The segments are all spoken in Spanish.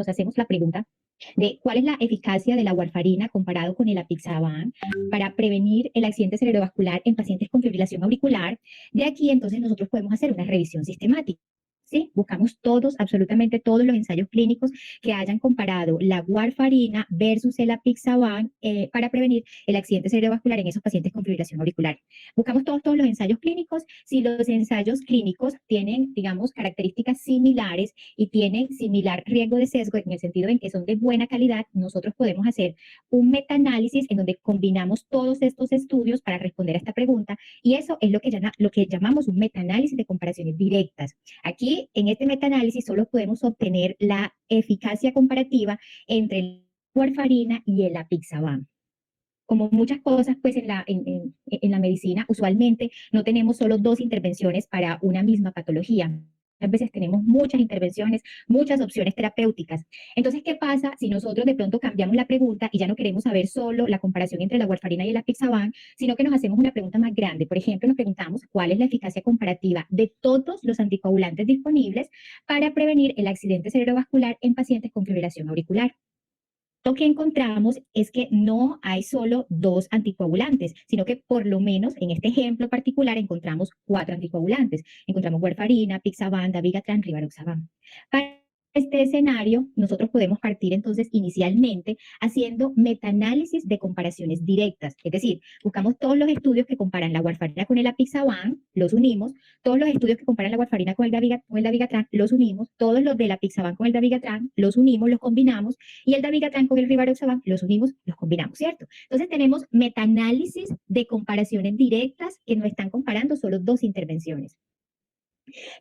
nos hacemos la pregunta de cuál es la eficacia de la warfarina comparado con el apixaban para prevenir el accidente cerebrovascular en pacientes con fibrilación auricular, de aquí entonces nosotros podemos hacer una revisión sistemática. ¿Sí? Buscamos todos, absolutamente todos los ensayos clínicos que hayan comparado la warfarina versus el apixaban para prevenir el accidente cerebrovascular en esos pacientes con fibrilación auricular. Buscamos todos los ensayos clínicos. Si los ensayos clínicos tienen, digamos, características similares y tienen similar riesgo de sesgo, en el sentido en que son de buena calidad, nosotros podemos hacer un metaanálisis en donde combinamos todos estos estudios para responder a esta pregunta, y eso es lo que llamamos un metaanálisis de comparaciones directas. Aquí, en este metaanálisis, solo podemos obtener la eficacia comparativa entre la warfarina y el apixaban. Como muchas cosas, pues en la medicina, usualmente no tenemos solo dos intervenciones para una misma patología. A veces tenemos muchas intervenciones, muchas opciones terapéuticas. Entonces, ¿qué pasa si nosotros de pronto cambiamos la pregunta y ya no queremos saber solo la comparación entre la warfarina y el apixaban, sino que nos hacemos una pregunta más grande? Por ejemplo, nos preguntamos cuál es la eficacia comparativa de todos los anticoagulantes disponibles para prevenir el accidente cerebrovascular en pacientes con fibrilación auricular. Lo que encontramos es que no hay solo dos anticoagulantes, sino que por lo menos en este ejemplo particular encontramos cuatro anticoagulantes. Encontramos warfarina, apixaban, dabigatran, rivaroxaban. Para este escenario, nosotros podemos partir entonces inicialmente haciendo metaanálisis de comparaciones directas, es decir, buscamos todos los estudios que comparan la warfarina con el apixaban, los unimos, todos los estudios que comparan la warfarina con el dabigatran, los unimos, todos los del apixaban con el dabigatran, los unimos, los combinamos, y el dabigatran con el rivaroxaban, los unimos, los combinamos, ¿cierto? Entonces tenemos metaanálisis de comparaciones directas que no están comparando solo dos intervenciones.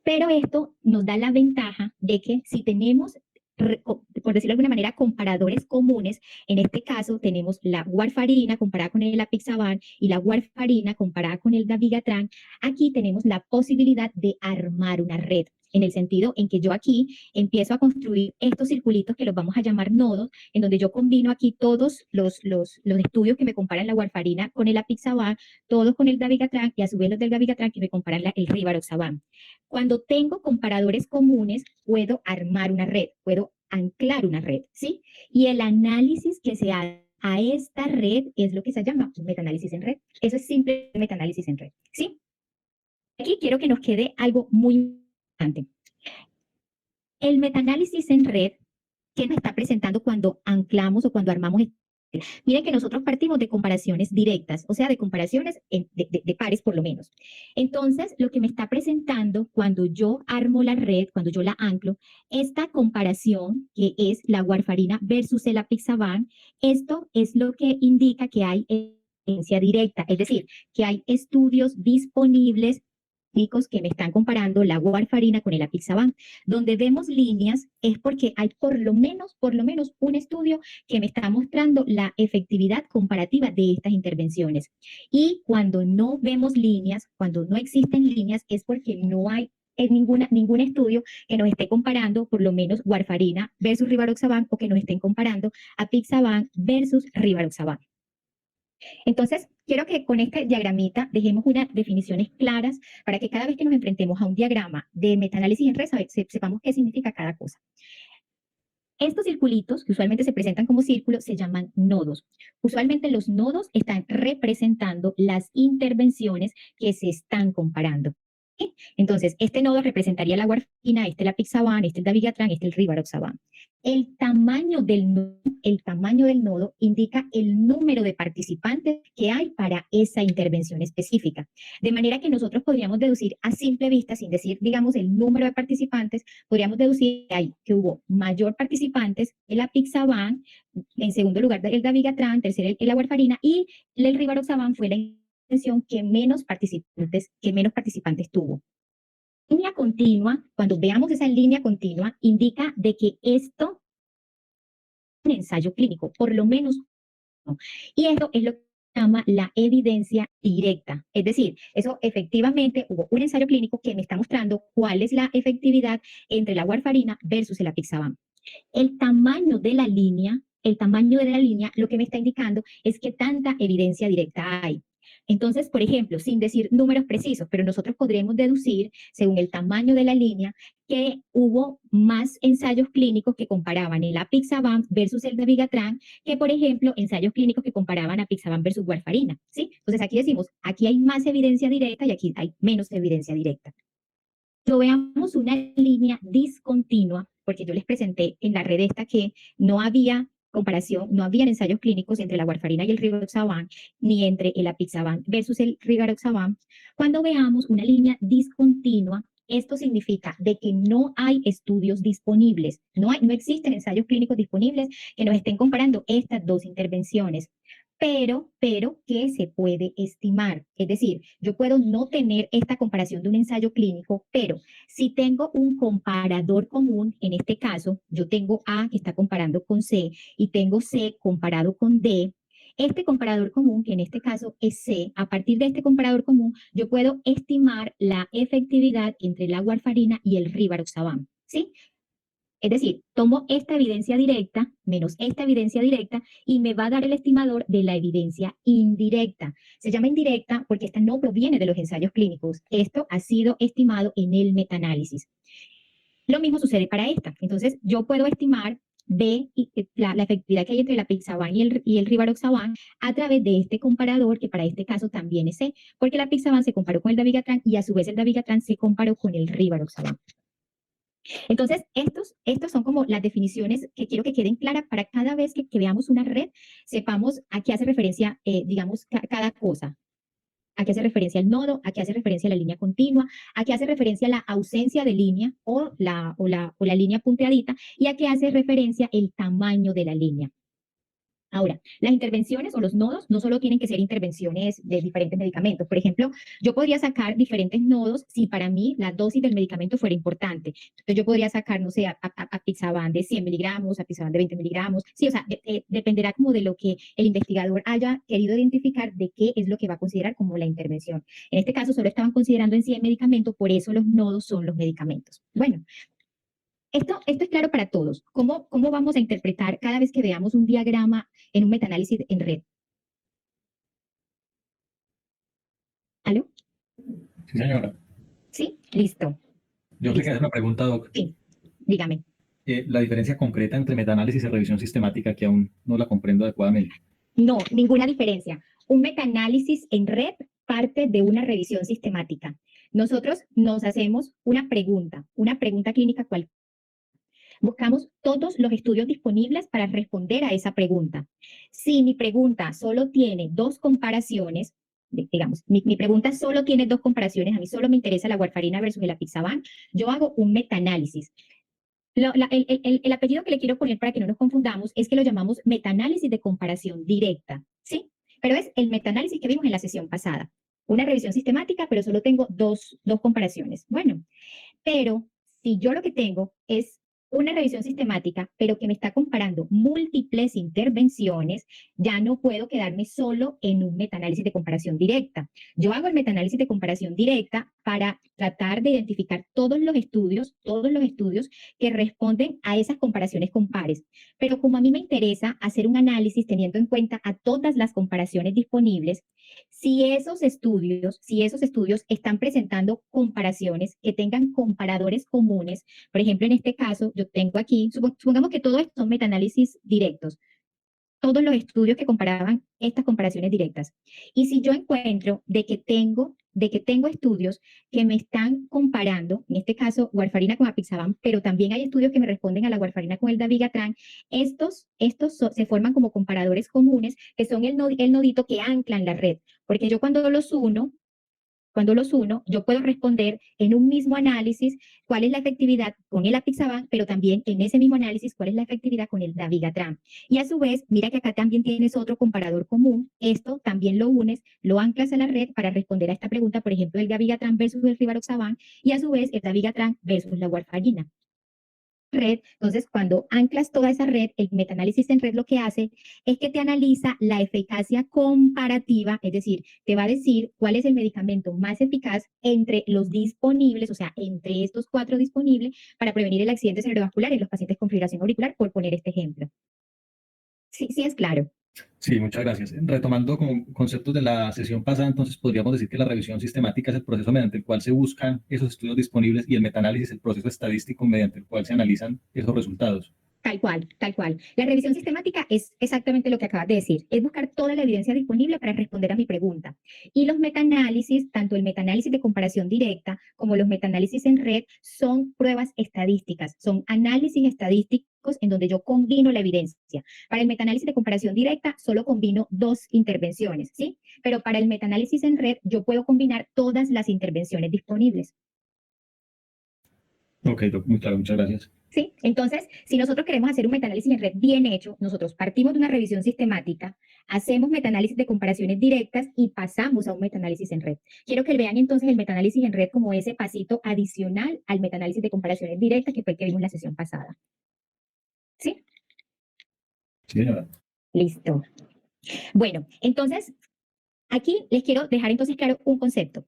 Pero esto nos da la ventaja de que si tenemos, por decirlo de alguna manera, comparadores comunes, en este caso tenemos la warfarina comparada con el apixaban y la warfarina comparada con el dabigatran, aquí tenemos la posibilidad de armar una red, en el sentido en que yo aquí empiezo a construir estos circulitos que los vamos a llamar nodos, en donde yo combino aquí todos los estudios que me comparan la warfarina con el apixaban, todos con el dabigatran, y a su vez los del dabigatran que me comparan el rivaroxaban. Cuando tengo comparadores comunes, puedo armar una red, puedo anclar una red, ¿sí? Y el análisis que se hace a esta red es lo que se llama un metaanálisis en red. Eso es simple metaanálisis en red, ¿sí? Aquí quiero que nos quede algo muy importante. El metaanálisis en red, ¿qué nos está presentando cuando anclamos o cuando armamos? Miren que nosotros partimos de comparaciones directas, o sea, de comparaciones de pares por lo menos. Entonces, lo que me está presentando cuando yo armo la red, cuando yo la anclo, esta comparación que es la warfarina versus el apixaban, esto es lo que indica que hay evidencia directa, es decir, que hay estudios disponibles que me están comparando la warfarina con el apixaban. Donde vemos líneas es porque hay por lo menos un estudio que me está mostrando la efectividad comparativa de estas intervenciones. Y cuando no vemos líneas, cuando no existen líneas, es porque no hay ningún estudio que nos esté comparando por lo menos warfarina versus rivaroxaban, o que nos estén comparando apixaban versus rivaroxaban. Entonces, quiero que con esta diagramita dejemos unas definiciones claras para que cada vez que nos enfrentemos a un diagrama de metaanálisis en red, sepamos qué significa cada cosa. Estos circulitos, que usualmente se presentan como círculos, se llaman nodos. Usualmente los nodos están representando las intervenciones que se están comparando. ¿Sí? Entonces, este nodo representaría la warfarina, este el apixaban, este el dabigatran, este el rivaroxaban. El tamaño del nodo indica el número de participantes que hay para esa intervención específica. De manera que nosotros podríamos deducir a simple vista, sin decir, digamos, el número de participantes, podríamos deducir que hubo mayor participantes el apixaban, en segundo lugar el dabigatran, tercero la warfarina, y el rivaroxaban fue la intervención que menos participantes tuvo. Línea continua, cuando veamos esa línea continua, indica de que esto es un ensayo clínico, por lo menos uno. Y esto es lo que se llama la evidencia directa. Es decir, eso efectivamente hubo un ensayo clínico que me está mostrando cuál es la efectividad entre la warfarina versus el apixaban. El tamaño de la línea lo que me está indicando es que tanta evidencia directa hay. Entonces, por ejemplo, sin decir números precisos, pero nosotros podremos deducir, según el tamaño de la línea, que hubo más ensayos clínicos que comparaban el apixaban versus el dabigatran que, por ejemplo, ensayos clínicos que comparaban apixaban versus warfarina, ¿sí? Entonces, aquí decimos, aquí hay más evidencia directa y aquí hay menos evidencia directa. Lo veamos una línea discontinua, porque yo les presenté en la red esta que no había comparación, no había ensayos clínicos entre la warfarina y el rivaroxaban, ni entre el apixaban versus el rivaroxaban. Cuando veamos una línea discontinua, esto significa de que no hay estudios disponibles, no existen ensayos clínicos disponibles que nos estén comparando estas dos intervenciones, pero que se puede estimar. Es decir, yo puedo no tener esta comparación de un ensayo clínico, pero si tengo un comparador común, en este caso, yo tengo A que está comparando con C y tengo C comparado con D, este comparador común, que en este caso es C, a partir de este comparador común, yo puedo estimar la efectividad entre la warfarina y el rivaroxaban, ¿sí? Es decir, tomo esta evidencia directa menos esta evidencia directa y me va a dar el estimador de la evidencia indirecta. Se llama indirecta porque esta no proviene de los ensayos clínicos. Esto ha sido estimado en el metaanálisis. Lo mismo sucede para esta. Entonces, yo puedo estimar la efectividad que hay entre la apixaban y el rivaroxaban a través de este comparador, que para este caso también es C, porque la apixaban se comparó con el dabigatran y a su vez el dabigatran se comparó con el rivaroxaban. Entonces, estos son como las definiciones que quiero que queden claras para cada vez que veamos una red, sepamos a qué hace referencia, digamos, cada cosa. A qué hace referencia el nodo, a qué hace referencia la línea continua, a qué hace referencia la ausencia de línea o la línea punteadita y a qué hace referencia el tamaño de la línea. Ahora, las intervenciones o los nodos no solo tienen que ser intervenciones de diferentes medicamentos. Por ejemplo, yo podría sacar diferentes nodos si para mí la dosis del medicamento fuera importante. Entonces, yo podría sacar, no sé, apixaban de 100 miligramos, apixaban de 20 miligramos. Sí, o sea, dependerá como de lo que el investigador haya querido identificar de qué es lo que va a considerar como la intervención. En este caso, solo estaban considerando en sí el medicamento, por eso los nodos son los medicamentos. Bueno, esto es claro para todos. ¿Cómo vamos a interpretar cada vez que veamos un diagrama en un metaanálisis en red? ¿Aló? Sí, señora. ¿Sí? Listo. Yo sé que Listo. es una pregunta, Doc. Sí, dígame. La diferencia concreta entre metaanálisis y revisión sistemática que aún no la comprendo adecuadamente. No, ninguna diferencia. Un metaanálisis en red parte de una revisión sistemática. Nosotros nos hacemos una pregunta clínica cualquiera. Buscamos todos los estudios disponibles para responder a esa pregunta. Si mi pregunta solo tiene dos comparaciones, digamos, mi pregunta solo tiene dos comparaciones, a mí solo me interesa la warfarina versus el apixaban, yo hago un metaanálisis. El apellido que le quiero poner para que no nos confundamos es que lo llamamos metaanálisis de comparación directa, ¿sí? Pero es el metaanálisis que vimos en la sesión pasada. Una revisión sistemática, pero solo tengo dos comparaciones. Bueno, pero si yo lo que tengo es una revisión sistemática, pero que me está comparando múltiples intervenciones, ya no puedo quedarme solo en un metaanálisis de comparación directa. Yo hago el metaanálisis de comparación directa para tratar de identificar todos los estudios que responden a esas comparaciones con pares. Pero como a mí me interesa hacer un análisis teniendo en cuenta a todas las comparaciones disponibles, si esos estudios están presentando comparaciones que tengan comparadores comunes, por ejemplo, en este caso, yo tengo aquí, supongamos que todos estos son metaanálisis directos, todos los estudios que comparaban estas comparaciones directas. Y si yo encuentro de que tengo estudios que me están comparando, en este caso, warfarina con apixaban, pero también hay estudios que me responden a la warfarina con el dabigatran, se forman como comparadores comunes, que son el nodito que anclan la red, porque yo cuando los uno, yo puedo responder en un mismo análisis cuál es la efectividad con el apixaban, pero también en ese mismo análisis cuál es la efectividad con el dabigatran. Y a su vez, mira que acá también tienes otro comparador común. Esto también lo unes, lo anclas a la red para responder a esta pregunta, por ejemplo, el dabigatran versus el rivaroxaban, y a su vez el dabigatran versus la warfarina. Entonces, cuando anclas toda esa red, el metaanálisis en red lo que hace es que te analiza la eficacia comparativa, es decir, te va a decir cuál es el medicamento más eficaz entre los disponibles, o sea, entre estos 4 disponibles para prevenir el accidente cerebrovascular en los pacientes con fibrilación auricular, por poner este ejemplo. Sí, sí es claro. Sí, muchas gracias. Retomando con conceptos de la sesión pasada, entonces podríamos decir que la revisión sistemática es el proceso mediante el cual se buscan esos estudios disponibles y el metaanálisis el proceso estadístico mediante el cual se analizan esos resultados. Tal cual, tal cual. La revisión sistemática es exactamente lo que acabas de decir, es buscar toda la evidencia disponible para responder a mi pregunta. Y los metaanálisis, tanto el metaanálisis de comparación directa como los metaanálisis en red, son pruebas estadísticas, son análisis estadísticos en donde yo combino la evidencia. Para el metaanálisis de comparación directa, solo combino dos intervenciones, ¿sí? Pero para el metaanálisis en red, yo puedo combinar todas las intervenciones disponibles. Ok, Doc, muy claro, muchas gracias. ¿Sí? Entonces, si nosotros queremos hacer un metaanálisis en red bien hecho, nosotros partimos de una revisión sistemática, hacemos metaanálisis de comparaciones directas y pasamos a un metaanálisis en red. Quiero que vean entonces el metaanálisis en red como ese pasito adicional al metaanálisis de comparaciones directas que fue el que vimos en la sesión pasada. ¿Sí? Sí, señora. Listo. Bueno, entonces, aquí les quiero dejar entonces claro un concepto.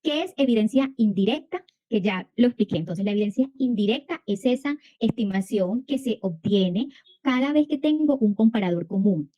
¿Qué es evidencia indirecta? Que ya lo expliqué. Entonces, la evidencia indirecta es esa estimación que se obtiene cada vez que tengo un comparador común.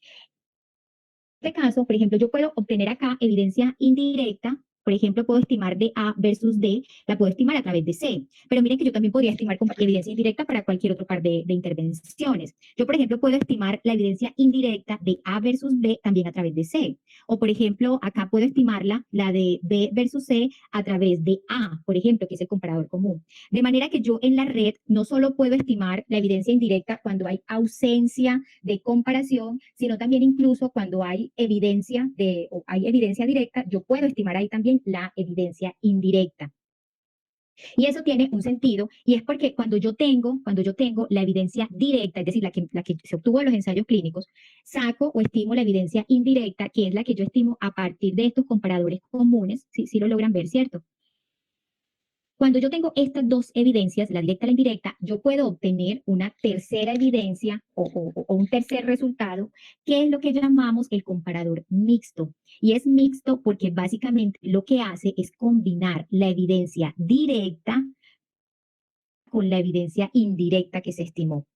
En este caso, por ejemplo, yo puedo obtener acá evidencia indirecta. Por ejemplo, puedo estimar de A versus D, la puedo estimar a través de C. Pero miren que yo también podría estimar con evidencia indirecta para cualquier otro par de intervenciones. Yo, por ejemplo, puedo estimar la evidencia indirecta de A versus B también a través de C. O, por ejemplo, acá puedo estimarla, la de B versus C, a través de A, por ejemplo, que es el comparador común. De manera que yo en la red no solo puedo estimar la evidencia indirecta cuando hay ausencia de comparación, sino también incluso cuando hay evidencia o hay evidencia directa, yo puedo estimar ahí también la evidencia indirecta. Y eso tiene un sentido, y es porque cuando yo tengo la evidencia directa, es decir, la que se obtuvo en los ensayos clínicos, saco o estimo la evidencia indirecta, que es la que yo estimo a partir de estos comparadores comunes, si lo logran ver, ¿cierto? Cuando yo tengo estas dos evidencias, la directa y la indirecta, yo puedo obtener una tercera evidencia o un tercer resultado, que es lo que llamamos el comparador mixto. Y es mixto porque básicamente lo que hace es combinar la evidencia directa con la evidencia indirecta que se estimó.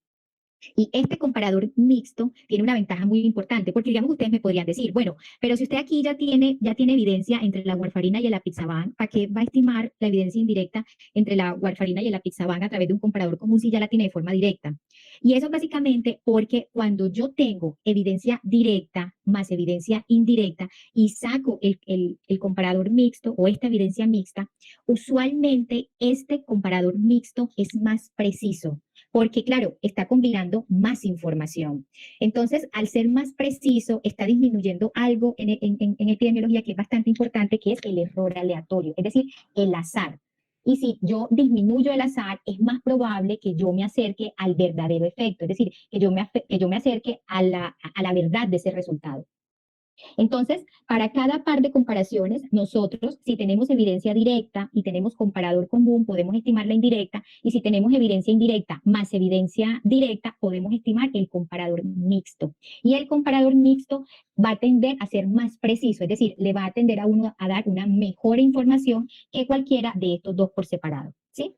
Y este comparador mixto tiene una ventaja muy importante, porque digamos ustedes me podrían decir, bueno, pero si usted aquí ya tiene evidencia entre la warfarina y el apixaban, ¿para qué va a estimar la evidencia indirecta entre la warfarina y el apixaban a través de un comparador común si ya la tiene de forma directa? Y eso básicamente porque cuando yo tengo evidencia directa más evidencia indirecta y saco el comparador mixto o esta evidencia mixta, usualmente este comparador mixto es más preciso porque claro, está combinando más información. Entonces, al ser más preciso, está disminuyendo algo en epidemiología que es bastante importante, que es el error aleatorio, es decir, el azar. Y si yo disminuyo el azar, es más probable que yo me acerque al verdadero efecto, es decir, que yo me acerque a la verdad de ese resultado. Entonces, para cada par de comparaciones, nosotros, si tenemos evidencia directa y tenemos comparador común, podemos estimar la indirecta, y si tenemos evidencia indirecta más evidencia directa, podemos estimar el comparador mixto. Y el comparador mixto va a tender a ser más preciso, es decir, le va a tender a uno a dar una mejor información que cualquiera de estos dos por separado, ¿sí?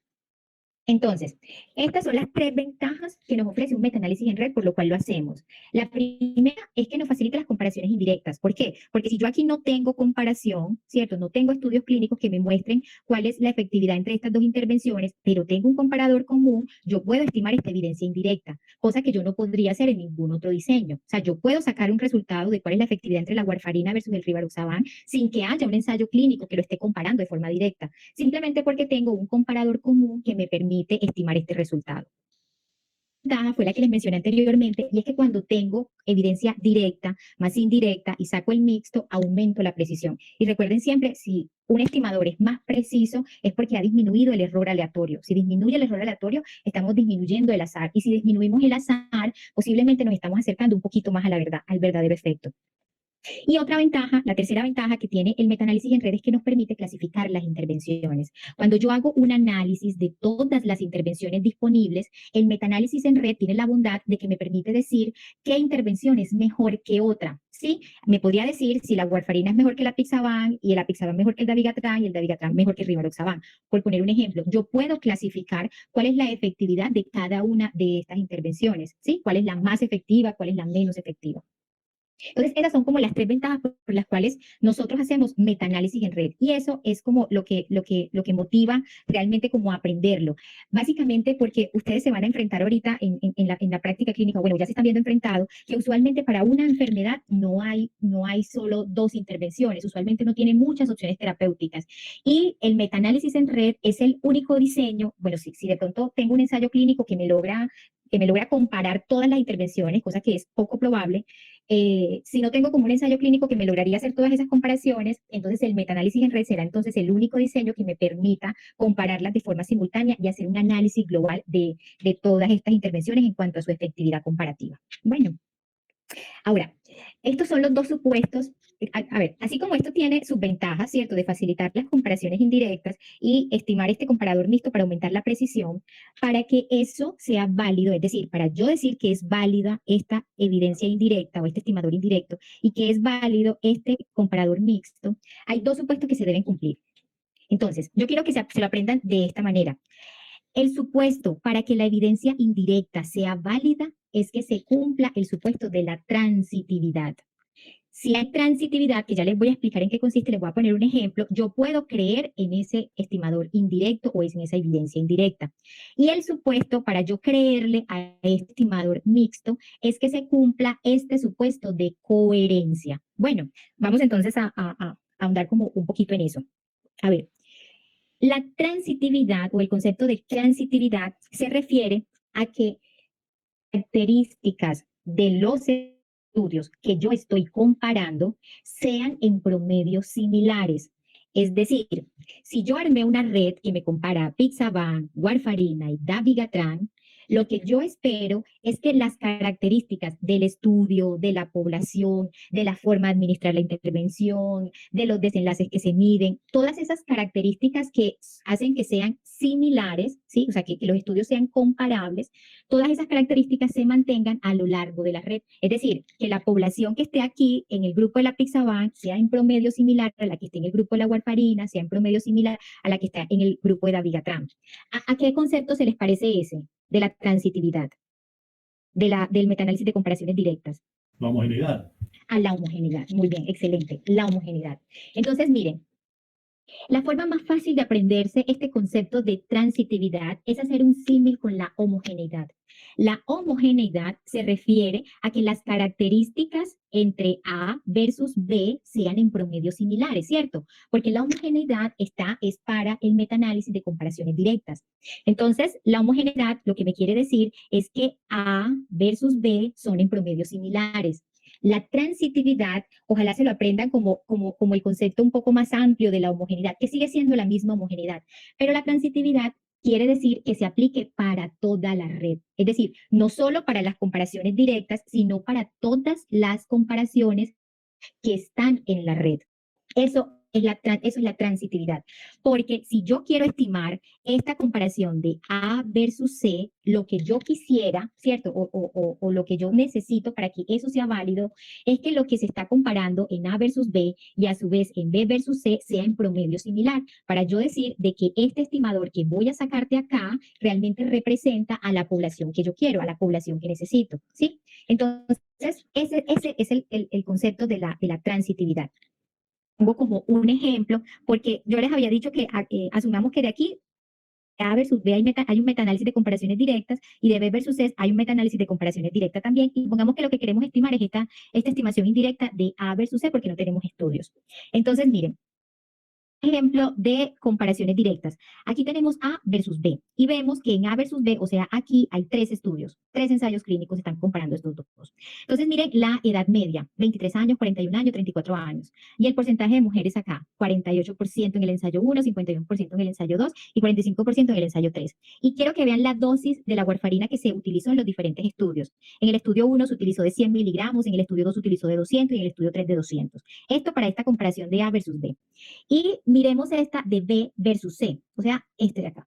Entonces, estas son las tres ventajas que nos ofrece un metaanálisis en red, por lo cual lo hacemos. La primera es que nos facilita las comparaciones indirectas. ¿Por qué? Porque si yo aquí no tengo comparación, ¿cierto? No tengo estudios clínicos que me muestren cuál es la efectividad entre estas dos intervenciones, pero tengo un comparador común, yo puedo estimar esta evidencia indirecta, cosa que yo no podría hacer en ningún otro diseño. O sea, yo puedo sacar un resultado de cuál es la efectividad entre la warfarina versus el rivaroxaban sin que haya un ensayo clínico que lo esté comparando de forma directa, simplemente porque tengo un comparador común que me permite estimar este resultado. La ventaja fue la que les mencioné anteriormente, y es que cuando tengo evidencia directa más indirecta y saco el mixto, aumento la precisión. Y recuerden siempre, si un estimador es más preciso, es porque ha disminuido el error aleatorio. Si disminuye el error aleatorio, estamos disminuyendo el azar. Y si disminuimos el azar, posiblemente nos estamos acercando un poquito más a la verdad, al verdadero efecto. Y otra ventaja, la tercera ventaja que tiene el metaanálisis en red es que nos permite clasificar las intervenciones. Cuando yo hago un análisis de todas las intervenciones disponibles, el metaanálisis en red tiene la bondad de que me permite decir qué intervención es mejor que otra. ¿Sí? Me podría decir si la warfarina es mejor que la apixaban y el apixaban mejor que el dabigatran y el dabigatran mejor que el rivaroxaban. Por poner un ejemplo, yo puedo clasificar cuál es la efectividad de cada una de estas intervenciones, ¿sí? ¿Cuál es la más efectiva, cuál es la menos efectiva? Entonces, esas son como las tres ventajas por las cuales nosotros hacemos metaanálisis en red. Y eso es como lo que motiva realmente como a aprenderlo. Básicamente porque ustedes se van a enfrentar ahorita en la práctica clínica, bueno, ya se están viendo enfrentados, que usualmente para una enfermedad no hay solo dos intervenciones, usualmente no tiene muchas opciones terapéuticas. Y el metaanálisis en red es el único diseño, bueno, si de pronto tengo un ensayo clínico que me logra comparar todas las intervenciones, cosa que es poco probable, si no tengo como un ensayo clínico que me lograría hacer todas esas comparaciones, entonces el metaanálisis en red será entonces el único diseño que me permita compararlas de forma simultánea y hacer un análisis global de todas estas intervenciones en cuanto a su efectividad comparativa. Bueno, ahora, estos son los dos supuestos. A ver, así como esto tiene sus ventajas, ¿cierto? De facilitar las comparaciones indirectas y estimar este comparador mixto para aumentar la precisión, para que eso sea válido, es decir, para yo decir que es válida esta evidencia indirecta o este estimador indirecto y que es válido este comparador mixto, hay dos supuestos que se deben cumplir. Entonces, yo quiero que se lo aprendan de esta manera. El supuesto para que la evidencia indirecta sea válida es que se cumpla el supuesto de la transitividad. Si hay transitividad, que ya les voy a explicar en qué consiste, les voy a poner un ejemplo, yo puedo creer en ese estimador indirecto o en esa evidencia indirecta. Y el supuesto para yo creerle a este estimador mixto es que se cumpla este supuesto de coherencia. Bueno, vamos entonces a ahondar como un poquito en eso. A ver, la transitividad o el concepto de transitividad se refiere a que características de los estudios que yo estoy comparando sean en promedio similares. Es decir, si yo armé una red que me compara Pixaban, Warfarina y Dabigatran, lo que yo espero es que las características del estudio, de la población, de la forma de administrar la intervención, de los desenlaces que se miden, todas esas características que hacen que sean similares, ¿sí? O sea, que los estudios sean comparables, todas esas características se mantengan a lo largo de la red. Es decir, que la población que esté aquí en el grupo de la Pixaban sea en promedio similar a la que esté en el grupo de la Warfarina, sea en promedio similar a la que está en el grupo de Dabigatran. ¿A qué concepto se les parece ese de la transitividad, del metaanálisis de comparaciones directas? La homogeneidad. A la homogeneidad. Muy bien, excelente. La homogeneidad. Entonces, miren, la forma más fácil de aprenderse este concepto de transitividad es hacer un símil con la homogeneidad. La homogeneidad se refiere a que las características entre A versus B sean en promedio similares, ¿cierto? Porque la homogeneidad es para el metaanálisis de comparaciones directas. Entonces, la homogeneidad lo que me quiere decir es que A versus B son en promedio similares. La transitividad, ojalá se lo aprendan como el concepto un poco más amplio de la homogeneidad, que sigue siendo la misma homogeneidad, pero la transitividad quiere decir que se aplique para toda la red. Es decir, no solo para las comparaciones directas, sino para todas las comparaciones que están en la red. Eso es la transitividad, porque si yo quiero estimar esta comparación de A versus C, lo que yo quisiera, ¿cierto? O lo que yo necesito para que eso sea válido, es que lo que se está comparando en A versus B y a su vez en B versus C sea en promedio similar, para yo decir de que este estimador que voy a sacarte acá realmente representa a la población que yo quiero, a la población que necesito, ¿sí? Entonces, ese es el concepto de la transitividad. Pongo como un ejemplo, porque yo les había dicho que asumamos que de aquí A versus B hay un metaanálisis de comparaciones directas y de B versus C hay un metaanálisis de comparaciones directas también. Y pongamos que lo que queremos estimar es esta estimación indirecta de A versus C porque no tenemos estudios. Entonces, miren, ejemplo de comparaciones directas. Aquí tenemos A versus B y vemos que en A versus B, o sea, aquí hay tres estudios, tres ensayos clínicos están comparando estos dos. Entonces, miren la edad media, 23 años, 41 años, 34 años. Y el porcentaje de mujeres acá, 48% en el ensayo 1, 51% en el ensayo 2 y 45% en el ensayo 3. Y quiero que vean la dosis de la warfarina que se utilizó en los diferentes estudios. En el estudio 1 se utilizó de 100 miligramos, en el estudio 2 se utilizó de 200 y en el estudio 3 de 200. Esto para esta comparación de A versus B. Y miremos esta de B versus C, o sea, este de acá.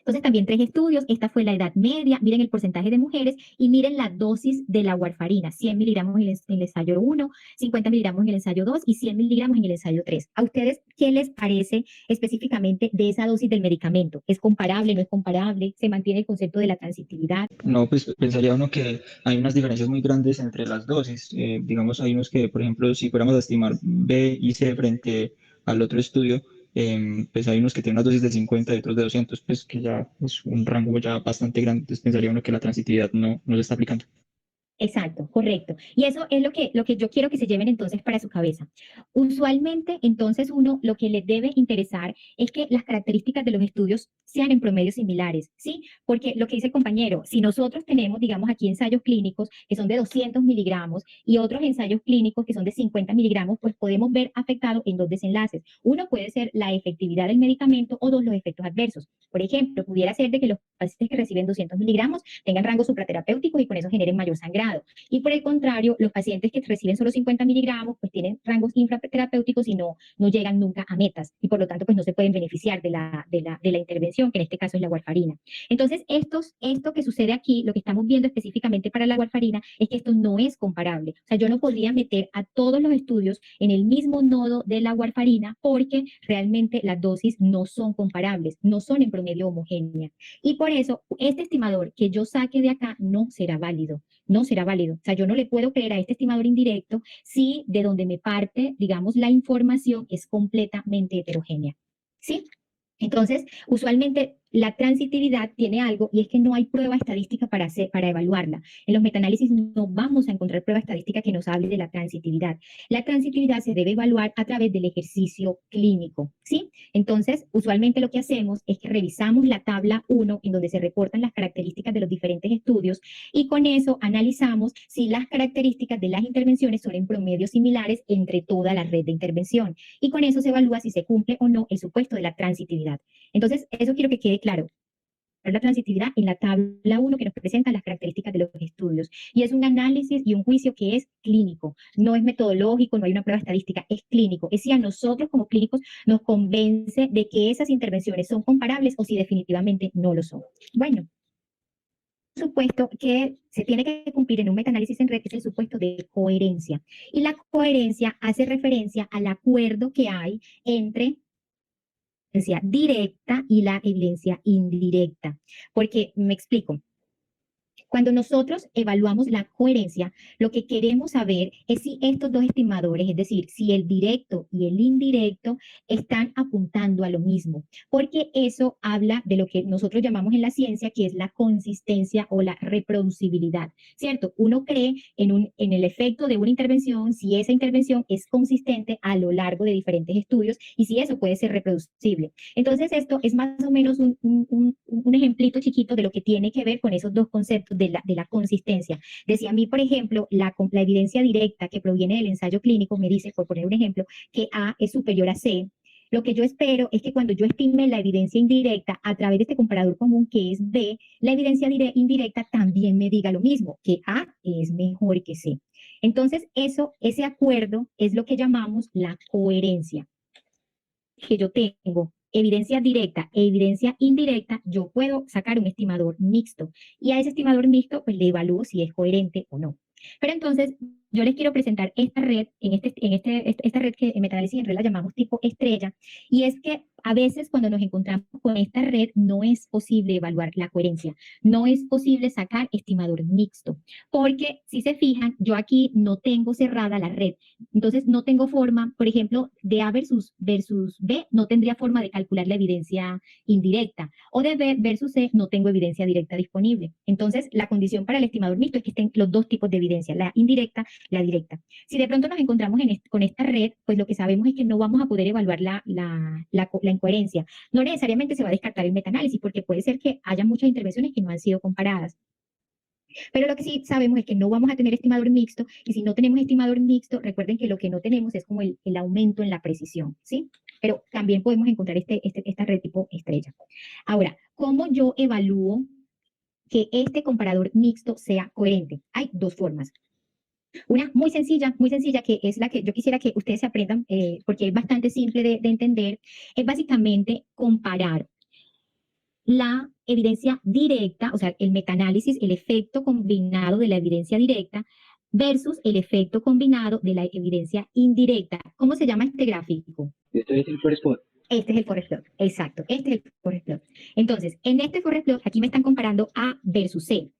Entonces también 3 estudios, esta fue la edad media, miren el porcentaje de mujeres y miren la dosis de la warfarina, 100 miligramos en el ensayo 1, 50 miligramos en el ensayo 2 y 100 miligramos en el ensayo 3. ¿A ustedes qué les parece específicamente de esa dosis del medicamento? ¿Es comparable, no es comparable? ¿Se mantiene el concepto de la transitividad? No, pues pensaría uno que hay unas diferencias muy grandes entre las dosis. Digamos, hay unos que, por ejemplo, si fuéramos a estimar B y C frente al otro estudio, pues hay unos que tienen unas dosis de 50 y otros de 200, pues que ya es un rango ya bastante grande. Entonces pensaría uno que la transitividad no se está aplicando. Exacto, correcto. Y eso es lo que yo quiero que se lleven entonces para su cabeza. Usualmente, entonces, uno lo que le debe interesar es que las características de los estudios sean en promedio similares, ¿sí? Porque lo que dice el compañero, si nosotros tenemos, digamos, aquí ensayos clínicos que son de 200 miligramos y otros ensayos clínicos que son de 50 miligramos, pues podemos ver afectado en dos desenlaces. Uno puede ser la efectividad del medicamento o dos, los efectos adversos. Por ejemplo, pudiera ser de que los pacientes que reciben 200 miligramos tengan rangos supraterapéuticos y con eso generen mayor sangrado. Y por el contrario, los pacientes que reciben solo 50 miligramos, pues tienen rangos infraterapéuticos y no llegan nunca a metas. Y por lo tanto, pues no se pueden beneficiar de la intervención, que en este caso es la warfarina. Entonces, esto que sucede aquí, lo que estamos viendo específicamente para la warfarina, es que esto no es comparable. O sea, yo no podría meter a todos los estudios en el mismo nodo de la warfarina porque realmente las dosis no son comparables, no son en promedio homogéneas. Y por eso, este estimador que yo saque de acá no será válido. No será válido. O sea, yo no le puedo creer a este estimador indirecto si de donde me parte, digamos, la información es completamente heterogénea. ¿Sí? Entonces, usualmente la transitividad tiene algo y es que no hay prueba estadística para evaluarla. En los metaanálisis no vamos a encontrar prueba estadística que nos hable de la transitividad. La transitividad se debe evaluar a través del ejercicio clínico, ¿sí? Entonces, usualmente lo que hacemos es que revisamos la tabla 1 en donde se reportan las características de los diferentes estudios y con eso analizamos si las características de las intervenciones son en promedio similares entre toda la red de intervención. Y con eso se evalúa si se cumple o no el supuesto de la transitividad. Entonces, eso quiero que quede claro. La transitividad en la tabla 1 que nos presenta las características de los estudios. Y es un análisis y un juicio que es clínico, no es metodológico, no hay una prueba estadística, es clínico. Es si a nosotros como clínicos nos convence de que esas intervenciones son comparables o si definitivamente no lo son. Bueno, el supuesto que se tiene que cumplir en un metaanálisis en red es el supuesto de coherencia. Y la coherencia hace referencia al acuerdo que hay entre evidencia directa y la evidencia indirecta. Porque me explico. Cuando nosotros evaluamos la coherencia, lo que queremos saber es si estos dos estimadores, es decir, si el directo y el indirecto están apuntando a lo mismo, porque eso habla de lo que nosotros llamamos en la ciencia, que es la consistencia o la reproducibilidad, ¿cierto? Uno cree en el efecto de una intervención, si esa intervención es consistente a lo largo de diferentes estudios y si eso puede ser reproducible. Entonces, esto es más o menos un ejemplito chiquito de lo que tiene que ver con esos dos conceptos de la consistencia. Decía a mí, por ejemplo, la evidencia directa que proviene del ensayo clínico me dice, por poner un ejemplo, que A es superior a C. Lo que yo espero es que cuando yo estime la evidencia indirecta a través de este comparador común que es B, la evidencia indirecta también me diga lo mismo, que A es mejor que C. Entonces, ese acuerdo es lo que llamamos la coherencia. Que yo tengo evidencia directa e evidencia indirecta, yo puedo sacar un estimador mixto. Y a ese estimador mixto, pues le evalúo si es coherente o no. Pero entonces, yo les quiero presentar esta red, esta red que en metaanálisis en red la llamamos tipo estrella, y es que a veces cuando nos encontramos con esta red no es posible evaluar la coherencia, no es posible sacar estimador mixto, porque si se fijan, yo aquí no tengo cerrada la red, entonces no tengo forma, por ejemplo, de A versus B, no tendría forma de calcular la evidencia indirecta, o de B versus C, no tengo evidencia directa disponible. Entonces, la condición para el estimador mixto es que estén los dos tipos de evidencia, la indirecta, la directa. Si de pronto nos encontramos con esta red, pues lo que sabemos es que no vamos a poder evaluar la incoherencia. No necesariamente se va a descartar el metaanálisis, porque puede ser que haya muchas intervenciones que no han sido comparadas. Pero lo que sí sabemos es que no vamos a tener estimador mixto, y si no tenemos estimador mixto, recuerden que lo que no tenemos es como el aumento en la precisión, ¿sí? Pero también podemos encontrar esta red tipo estrella. Ahora, ¿cómo yo evalúo que este comparador mixto sea coherente? Hay dos formas. Una muy sencilla, que es la que yo quisiera que ustedes se aprendan, porque es bastante simple de entender, es básicamente comparar la evidencia directa, o sea, el metaanálisis, el efecto combinado de la evidencia directa versus el efecto combinado de la evidencia indirecta. ¿Cómo se llama este gráfico? Este es el forest plot. Este es el forest plot, exacto, este es el forest plot. Entonces, en este forest plot, aquí me están comparando A versus C.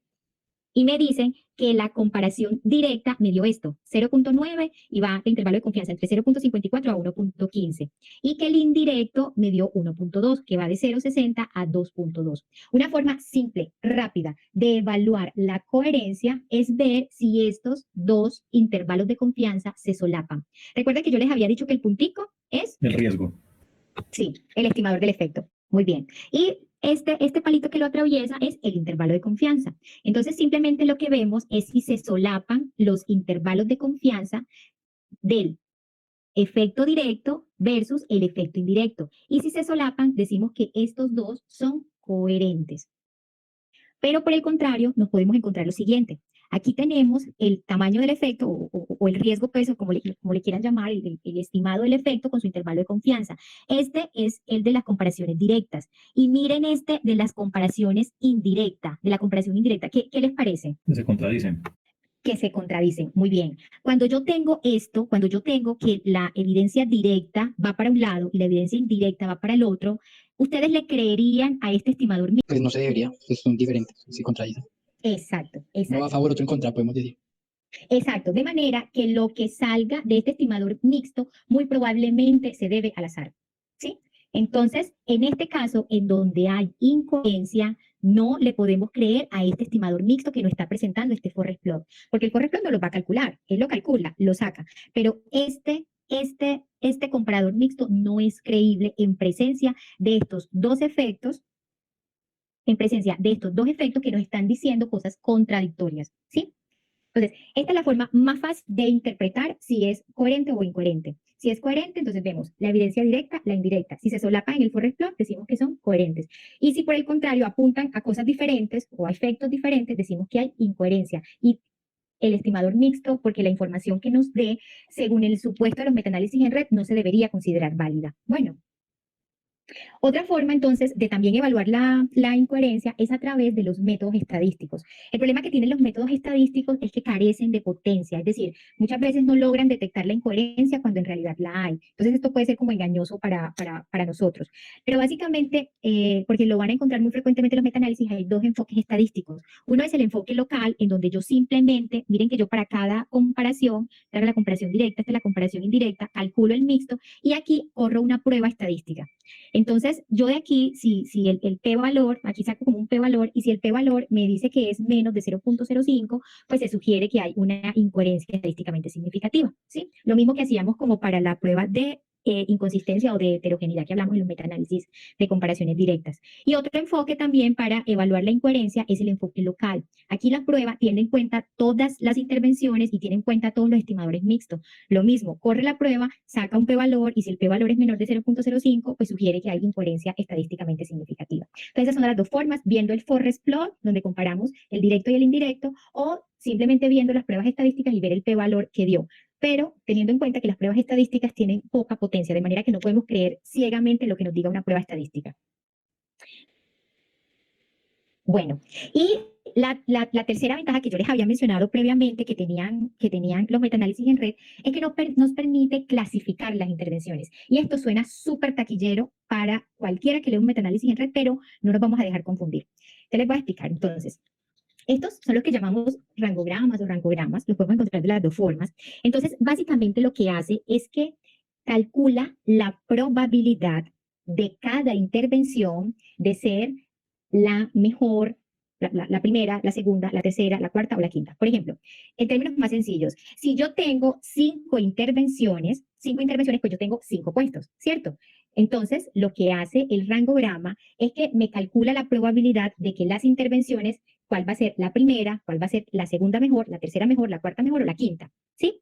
Y me dicen que la comparación directa me dio esto, 0.9 y va el intervalo de confianza entre 0.54 a 1.15. Y que el indirecto me dio 1.2, que va de 0.60 a 2.2. Una forma simple, rápida de evaluar la coherencia es ver si estos dos intervalos de confianza se solapan. Recuerda que yo les había dicho que el puntico es El riesgo. sí, el estimador del efecto. Muy bien. Y este palito que lo atraviesa es el intervalo de confianza. Entonces, simplemente lo que vemos es si se solapan los intervalos de confianza del efecto directo versus el efecto indirecto. Y si se solapan, decimos que estos dos son coherentes. Pero por el contrario, nos podemos encontrar lo siguiente. Aquí tenemos el tamaño del efecto o el riesgo peso, como le quieran llamar, el estimado del efecto con su intervalo de confianza. Este es el de las comparaciones directas. Y miren este de las comparaciones indirectas, de la comparación indirecta. ¿Qué les parece? Se contradicen. Que se contradicen. Muy bien. Cuando yo tengo esto, cuando yo tengo que la evidencia directa va para un lado y la evidencia indirecta va para el otro, ¿ustedes le creerían a este estimador? Pues no se debería, pues son diferentes, se contradicen. Exacto, Uno va a exacto. favor, otro en contra, podemos decir. Exacto, de manera que lo que salga de este estimador mixto muy probablemente se debe al azar, ¿sí? Entonces, en este caso, en donde hay incoherencia, no le podemos creer a este estimador mixto que nos está presentando este forest plot, porque el forest plot no lo va a calcular, él lo calcula, lo saca, pero este comparador mixto no es creíble en presencia de estos dos efectos, en presencia de estos dos efectos que nos están diciendo cosas contradictorias, ¿sí? Entonces, esta es la forma más fácil de interpretar si es coherente o incoherente. Si es coherente, entonces vemos la evidencia directa, la indirecta. Si se solapan en el forest plot, decimos que son coherentes. Y si por el contrario apuntan a cosas diferentes o a efectos diferentes, decimos que hay incoherencia. Y el estimador mixto, porque la información que nos dé, según el supuesto de los metaanálisis en red, no se debería considerar válida. Bueno, otra forma entonces de también evaluar la incoherencia es a través de los métodos estadísticos. El problema que tienen los métodos estadísticos es que carecen de potencia, es decir, muchas veces no logran detectar la incoherencia cuando en realidad la hay. Entonces esto puede ser como engañoso para nosotros. Pero básicamente, porque lo van a encontrar muy frecuentemente en los metaanálisis, hay dos enfoques estadísticos. Uno es el enfoque local, en donde yo simplemente, miren que yo para cada comparación, hago la comparación directa, esta es la comparación indirecta, calculo el mixto y aquí corro una prueba estadística. Entonces, yo de aquí, si el p-valor, aquí saco como un p-valor, y si el p-valor me dice que es menos de 0.05, pues se sugiere que hay una incoherencia estadísticamente significativa, ¿sí? Lo mismo que hacíamos como para la prueba de inconsistencia o de heterogeneidad que hablamos en los metaanálisis de comparaciones directas. Y otro enfoque también para evaluar la incoherencia es el enfoque local. Aquí la prueba tiene en cuenta todas las intervenciones y tiene en cuenta todos los estimadores mixtos. Lo mismo, corre la prueba, saca un p-valor y si el p-valor es menor de 0.05, pues sugiere que hay incoherencia estadísticamente significativa. Entonces, esas son las dos formas, viendo el forest plot, donde comparamos el directo y el indirecto, o simplemente viendo las pruebas estadísticas y ver el p-valor que dio. Pero teniendo en cuenta que las pruebas estadísticas tienen poca potencia, de manera que no podemos creer ciegamente lo que nos diga una prueba estadística. Bueno, y la tercera ventaja que yo les había mencionado previamente que tenían los metaanálisis en red es que nos permite clasificar las intervenciones. Y esto suena súper taquillero para cualquiera que lea un metaanálisis en red, pero no nos vamos a dejar confundir. Te les voy a explicar. Entonces, estos son los que llamamos rangogramas o rangogramas, los podemos encontrar de las dos formas. Entonces, básicamente lo que hace es que calcula la probabilidad de cada intervención de ser la mejor, la primera, la segunda, la tercera, la cuarta o la quinta. Por ejemplo, en términos más sencillos, si yo tengo 5 intervenciones, pues yo tengo 5 puestos, ¿cierto? Entonces, lo que hace el rangograma es que me calcula la probabilidad de que las intervenciones, cuál va a ser la primera, cuál va a ser la segunda mejor, la tercera mejor, la cuarta mejor o la quinta, ¿sí?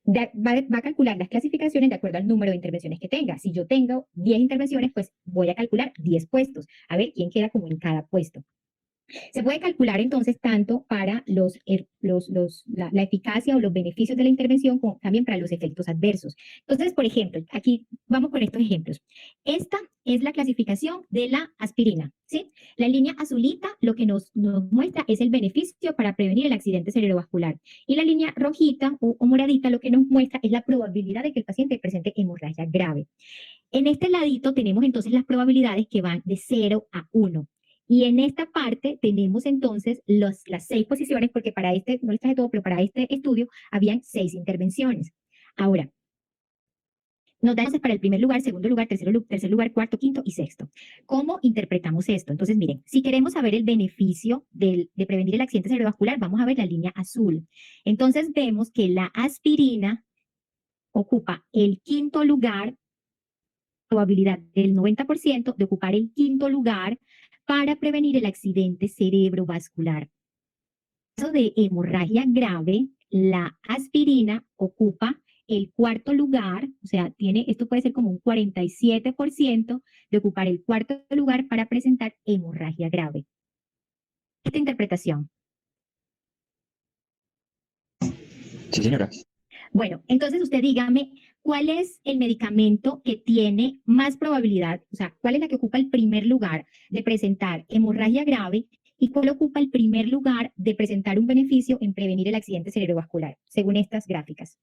Va a calcular las clasificaciones de acuerdo al número de intervenciones que tenga. Si yo tengo 10 intervenciones, pues voy a calcular 10 puestos, a ver quién queda como en cada puesto. Se puede calcular entonces tanto para la eficacia o los beneficios de la intervención como también para los efectos adversos. Entonces, por ejemplo, aquí vamos con estos ejemplos. Esta es la clasificación de la aspirina, ¿sí? La línea azulita lo que nos muestra es el beneficio para prevenir el accidente cerebrovascular. Y la línea rojita o moradita lo que nos muestra es la probabilidad de que el paciente presente hemorragia grave. En este ladito tenemos entonces las probabilidades que van de 0 a 1. Y en esta parte tenemos entonces las 6 posiciones, porque para este, no les traje todo, pero para este estudio habían 6 intervenciones. Ahora, nos da entonces para el primer lugar, segundo lugar, tercer lugar, cuarto, quinto y sexto. ¿Cómo interpretamos esto? Entonces, miren, si queremos saber el beneficio de prevenir el accidente cerebrovascular, vamos a ver la línea azul. Entonces vemos que la aspirina ocupa el quinto lugar, probabilidad del 90% de ocupar el quinto lugar para prevenir el accidente cerebrovascular. En caso de hemorragia grave, la aspirina ocupa el cuarto lugar, o sea, esto puede ser como un 47% de ocupar el cuarto lugar para presentar hemorragia grave. Esta interpretación. Sí, señora. Bueno, entonces usted dígame, ¿cuál es el medicamento que tiene más probabilidad? O sea, ¿cuál es la que ocupa el primer lugar de presentar hemorragia grave y cuál ocupa el primer lugar de presentar un beneficio en prevenir el accidente cerebrovascular, según estas gráficas?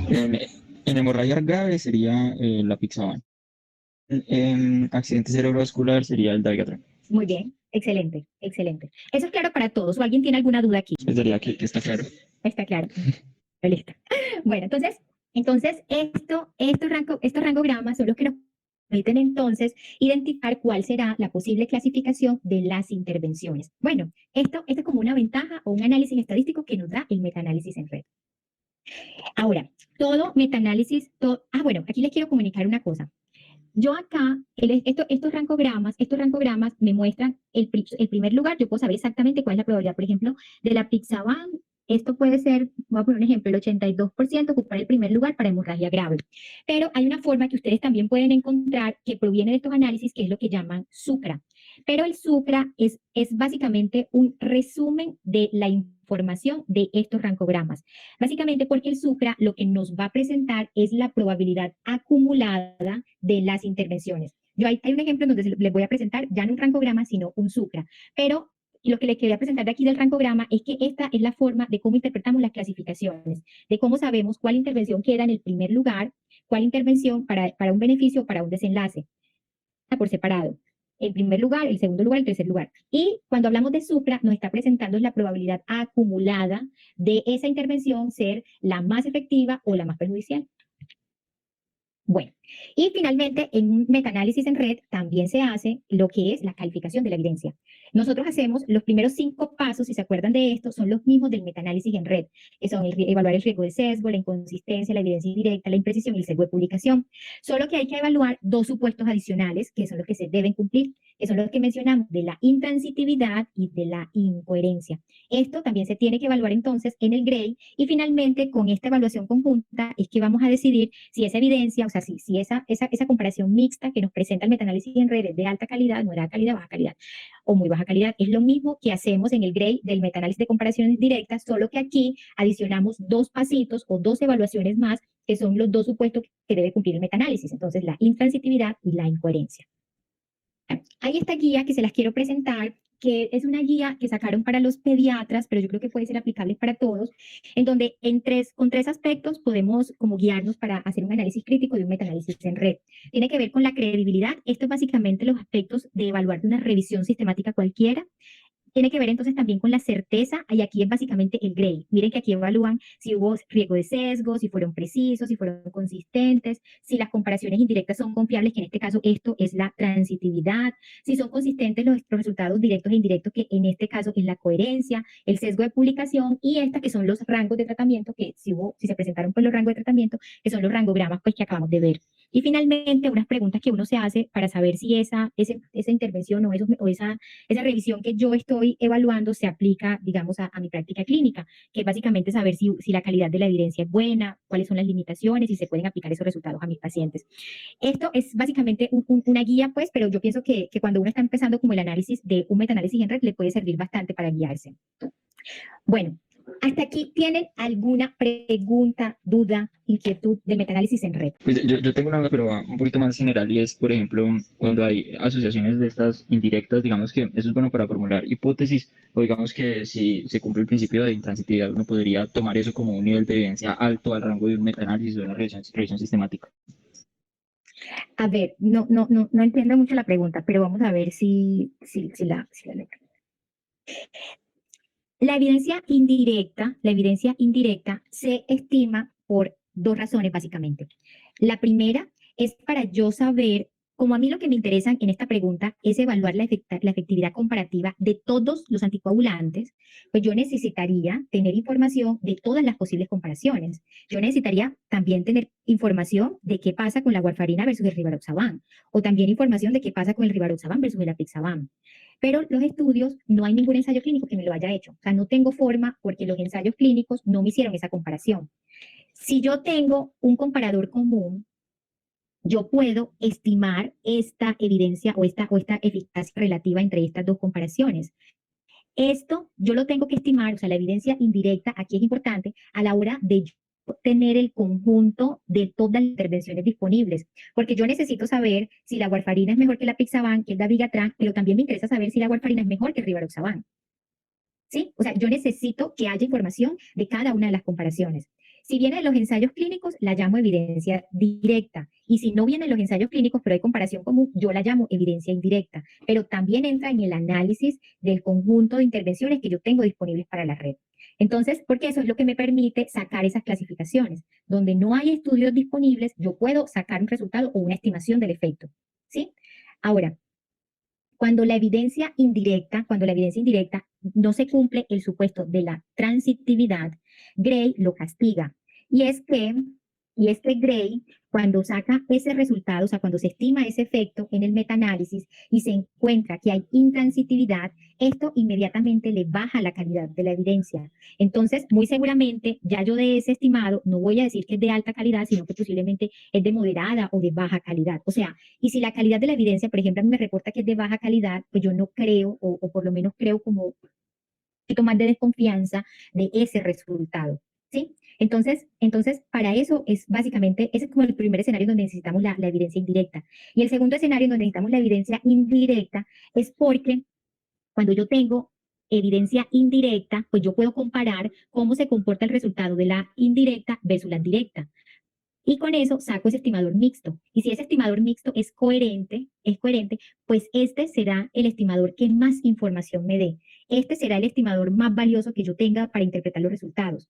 En hemorragia grave sería la Pixaban. En accidente cerebrovascular sería el Diagatron. Muy bien, excelente, excelente. Eso es claro para todos. ¿O alguien tiene alguna duda aquí? Sería que está claro. Está claro. Listo. Bueno, entonces estos rangogramas son los que nos permiten entonces identificar cuál será la posible clasificación de las intervenciones. Bueno, esto es como una ventaja o un análisis estadístico que nos da el metaanálisis en red. Ahora, todo metaanálisis, bueno, aquí les quiero comunicar una cosa. Yo acá, estos rangogramas me muestran el primer lugar, yo puedo saber exactamente cuál es la probabilidad, por ejemplo, de la Pixaban. Esto puede ser, voy a poner un ejemplo, el 82% ocupar el primer lugar para hemorragia grave. Pero hay una forma que ustedes también pueden encontrar que proviene de estos análisis, que es lo que llaman SUCRA. Pero el SUCRA es básicamente un resumen de la información de estos rangogramas. Básicamente porque el SUCRA lo que nos va a presentar es la probabilidad acumulada de las intervenciones. Hay un ejemplo en donde les voy a presentar ya no un rancograma, sino un SUCRA. Pero lo que les quería presentar de aquí del rancograma es que esta es la forma de cómo interpretamos las clasificaciones, de cómo sabemos cuál intervención queda en el primer lugar, cuál intervención para un beneficio o para un desenlace, por separado. El primer lugar, el segundo lugar, el tercer lugar. Y cuando hablamos de SUCRA, nos está presentando la probabilidad acumulada de esa intervención ser la más efectiva o la más perjudicial. Bueno, y finalmente en un metaanálisis en red también se hace lo que es la calificación de la evidencia. Nosotros hacemos los primeros 5 pasos, si se acuerdan de esto, son los mismos del metaanálisis en red, que son evaluar el riesgo de sesgo, la inconsistencia, la evidencia indirecta, la imprecisión y el sesgo de publicación. Solo que hay que evaluar 2 supuestos adicionales, que son los que se deben cumplir, que son los que mencionamos de la intransitividad y de la incoherencia. Esto también se tiene que evaluar entonces en el GRADE y finalmente con esta evaluación conjunta es que vamos a decidir si esa evidencia, o sea, si esa comparación mixta que nos presenta el metaanálisis en red es de alta calidad, moderada calidad, baja calidad o muy baja calidad, es lo mismo que hacemos en el GRADE del metaanálisis de comparaciones directas, solo que aquí adicionamos 2 pasitos o 2 evaluaciones más que son los 2 supuestos que debe cumplir el metaanálisis, entonces la intransitividad y la incoherencia. Hay esta guía que se las quiero presentar, que es una guía que sacaron para los pediatras, pero yo creo que puede ser aplicable para todos, en donde con 3 aspectos podemos como guiarnos para hacer un análisis crítico de un metaanálisis en red. Tiene que ver con la credibilidad. Esto es básicamente los aspectos de evaluar de una revisión sistemática cualquiera. Tiene que ver entonces también con la certeza, y aquí es básicamente el GRADE. Miren que aquí evalúan si hubo riesgo de sesgo, si fueron precisos, si fueron consistentes, si las comparaciones indirectas son confiables, que en este caso esto es la transitividad, si son consistentes los resultados directos e indirectos, que en este caso es la coherencia, el sesgo de publicación, y esta que son los rangos de tratamiento, que si se presentaron pues los rangos de tratamiento, que son los rangogramas pues que acabamos de ver. Y finalmente, unas preguntas que uno se hace para saber si esa intervención esa revisión que yo estoy evaluando se aplica, digamos, a mi práctica clínica, que es básicamente saber si la calidad de la evidencia es buena, cuáles son las limitaciones y se pueden aplicar esos resultados a mis pacientes. Esto es básicamente una guía, pues, pero yo pienso que cuando uno está empezando como el análisis de un metaanálisis en red, le puede servir bastante para guiarse. Bueno, hasta aquí, ¿tienen alguna pregunta, duda, inquietud del metaanálisis en red? Pues yo tengo una duda, pero va un poquito más general, y es, por ejemplo, cuando hay asociaciones de estas indirectas, digamos que eso es bueno para formular hipótesis, o digamos que si se cumple el principio de intransitividad, uno podría tomar eso como un nivel de evidencia alto al rango de un metaanálisis o de una revisión sistemática. A ver, no entiendo mucho la pregunta, pero vamos a ver si la logro. La evidencia indirecta se estima por dos razones, básicamente. La primera es para yo saber, como a mí lo que me interesa en esta pregunta es evaluar la efectividad comparativa de todos los anticoagulantes, pues yo necesitaría tener información de todas las posibles comparaciones. Yo necesitaría también tener información de qué pasa con la warfarina versus el rivaroxaban, o también información de qué pasa con el rivaroxaban versus el apixaban. Pero los estudios, no hay ningún ensayo clínico que me lo haya hecho. O sea, no tengo forma porque los ensayos clínicos no me hicieron esa comparación. Si yo tengo un comparador común, yo puedo estimar esta evidencia o esta eficacia relativa entre estas dos comparaciones. Esto yo lo tengo que estimar, o sea, la evidencia indirecta aquí es importante a la hora de tener el conjunto de todas las intervenciones disponibles, porque yo necesito saber si la warfarina es mejor que la apixaban, que el dabigatran, pero también me interesa saber si la warfarina es mejor que el rivaroxaban. ¿Sí? O sea, yo necesito que haya información de cada una de las comparaciones. Si vienen los ensayos clínicos, la llamo evidencia directa. Y si no vienen los ensayos clínicos, pero hay comparación común, yo la llamo evidencia indirecta. Pero también entra en el análisis del conjunto de intervenciones que yo tengo disponibles para la red. Entonces, porque eso es lo que me permite sacar esas clasificaciones. Donde no hay estudios disponibles, yo puedo sacar un resultado o una estimación del efecto. ¿Sí? Ahora, cuando la evidencia indirecta no se cumple el supuesto de la transitividad, Gray lo castiga. Y es que Gray, cuando saca ese resultado, o sea, cuando se estima ese efecto en el metaanálisis y se encuentra que hay intransitividad, esto inmediatamente le baja la calidad de la evidencia. Entonces, muy seguramente, ya yo de ese estimado, no voy a decir que es de alta calidad, sino que posiblemente es de moderada o de baja calidad. O sea, y si la calidad de la evidencia, por ejemplo, a mí me reporta que es de baja calidad, pues yo no creo, o por lo menos creo como un poquito más de desconfianza de ese resultado. ¿Sí? Entonces, para eso es básicamente, ese es como el primer escenario donde necesitamos la evidencia indirecta. Y el segundo escenario donde necesitamos la evidencia indirecta es porque cuando yo tengo evidencia indirecta, pues yo puedo comparar cómo se comporta el resultado de la indirecta versus la directa. Y con eso saco ese estimador mixto. Y si ese estimador mixto es coherente, pues este será el estimador que más información me dé. Este será el estimador más valioso que yo tenga para interpretar los resultados.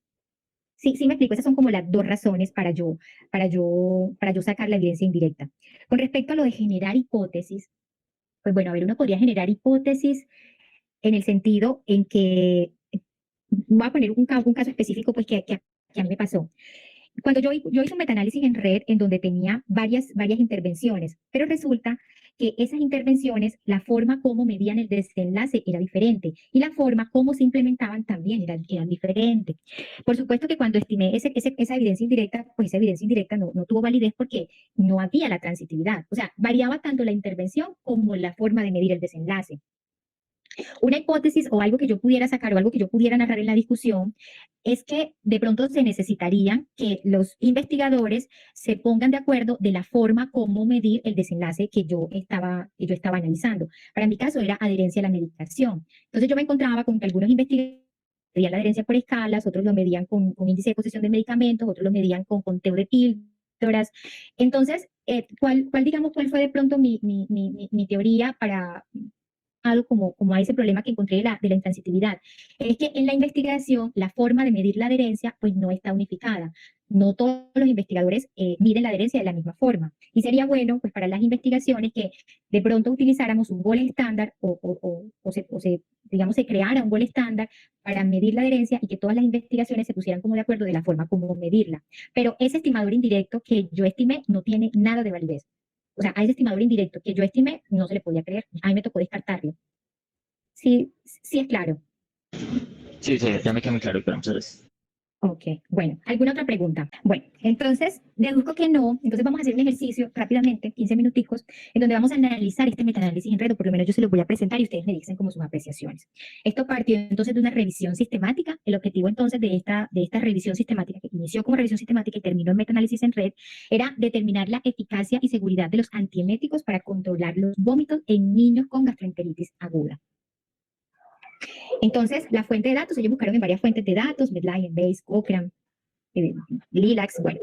Sí, me explico. Esas son como las dos razones para yo sacar la evidencia indirecta. Con respecto a lo de generar hipótesis, pues bueno, a ver, uno podría generar hipótesis en el sentido en que, voy a poner un caso específico pues que a mí me pasó. Cuando yo hice un metaanálisis en red en donde tenía varias intervenciones, pero resulta que esas intervenciones, la forma como medían el desenlace era diferente y la forma como se implementaban también eran diferentes. Por supuesto que cuando estimé esa evidencia indirecta, pues esa evidencia indirecta no tuvo validez porque no había la transitividad. O sea, variaba tanto la intervención como la forma de medir el desenlace. Una hipótesis o algo que yo pudiera sacar o algo que yo pudiera narrar en la discusión es que de pronto se necesitaría que los investigadores se pongan de acuerdo de la forma como medir el desenlace que yo estaba analizando. Para mi caso era adherencia a la medicación. Entonces yo me encontraba con que algunos investigadores medían la adherencia por escalas, otros lo medían con índice de posesión de medicamentos, otros lo medían con conteo de píldoras. Entonces, ¿cuál fue de pronto mi teoría como a ese problema que encontré de la intransitividad, es que en la investigación la forma de medir la adherencia pues no está unificada. No todos los investigadores miden la adherencia de la misma forma. Y sería bueno pues para las investigaciones que de pronto utilizáramos un gol estándar digamos, se creara un gol estándar para medir la adherencia y que todas las investigaciones se pusieran como de acuerdo de la forma como medirla. Pero ese estimador indirecto que yo estimé no tiene nada de validez. O sea, a ese estimador indirecto que yo estimé no se le podía creer. A mí me tocó descartarlo. Sí, sí es claro. Sí, sí, ya me queda muy claro, pero muchas gracias. Ok, bueno, ¿alguna otra pregunta? Bueno, entonces deduzco que no, entonces vamos a hacer un ejercicio rápidamente, 15 minuticos, en donde vamos a analizar este metaanálisis en red, o por lo menos yo se los voy a presentar y ustedes me dicen como sus apreciaciones. Esto partió entonces de una revisión sistemática. El objetivo entonces de esta revisión sistemática, que inició como revisión sistemática y terminó en metaanálisis en red, era determinar la eficacia y seguridad de los antieméticos para controlar los vómitos en niños con gastroenteritis aguda. Entonces, la fuente de datos, ellos buscaron en varias fuentes de datos, Medline, Embase, Cochrane, Lilacs, bueno.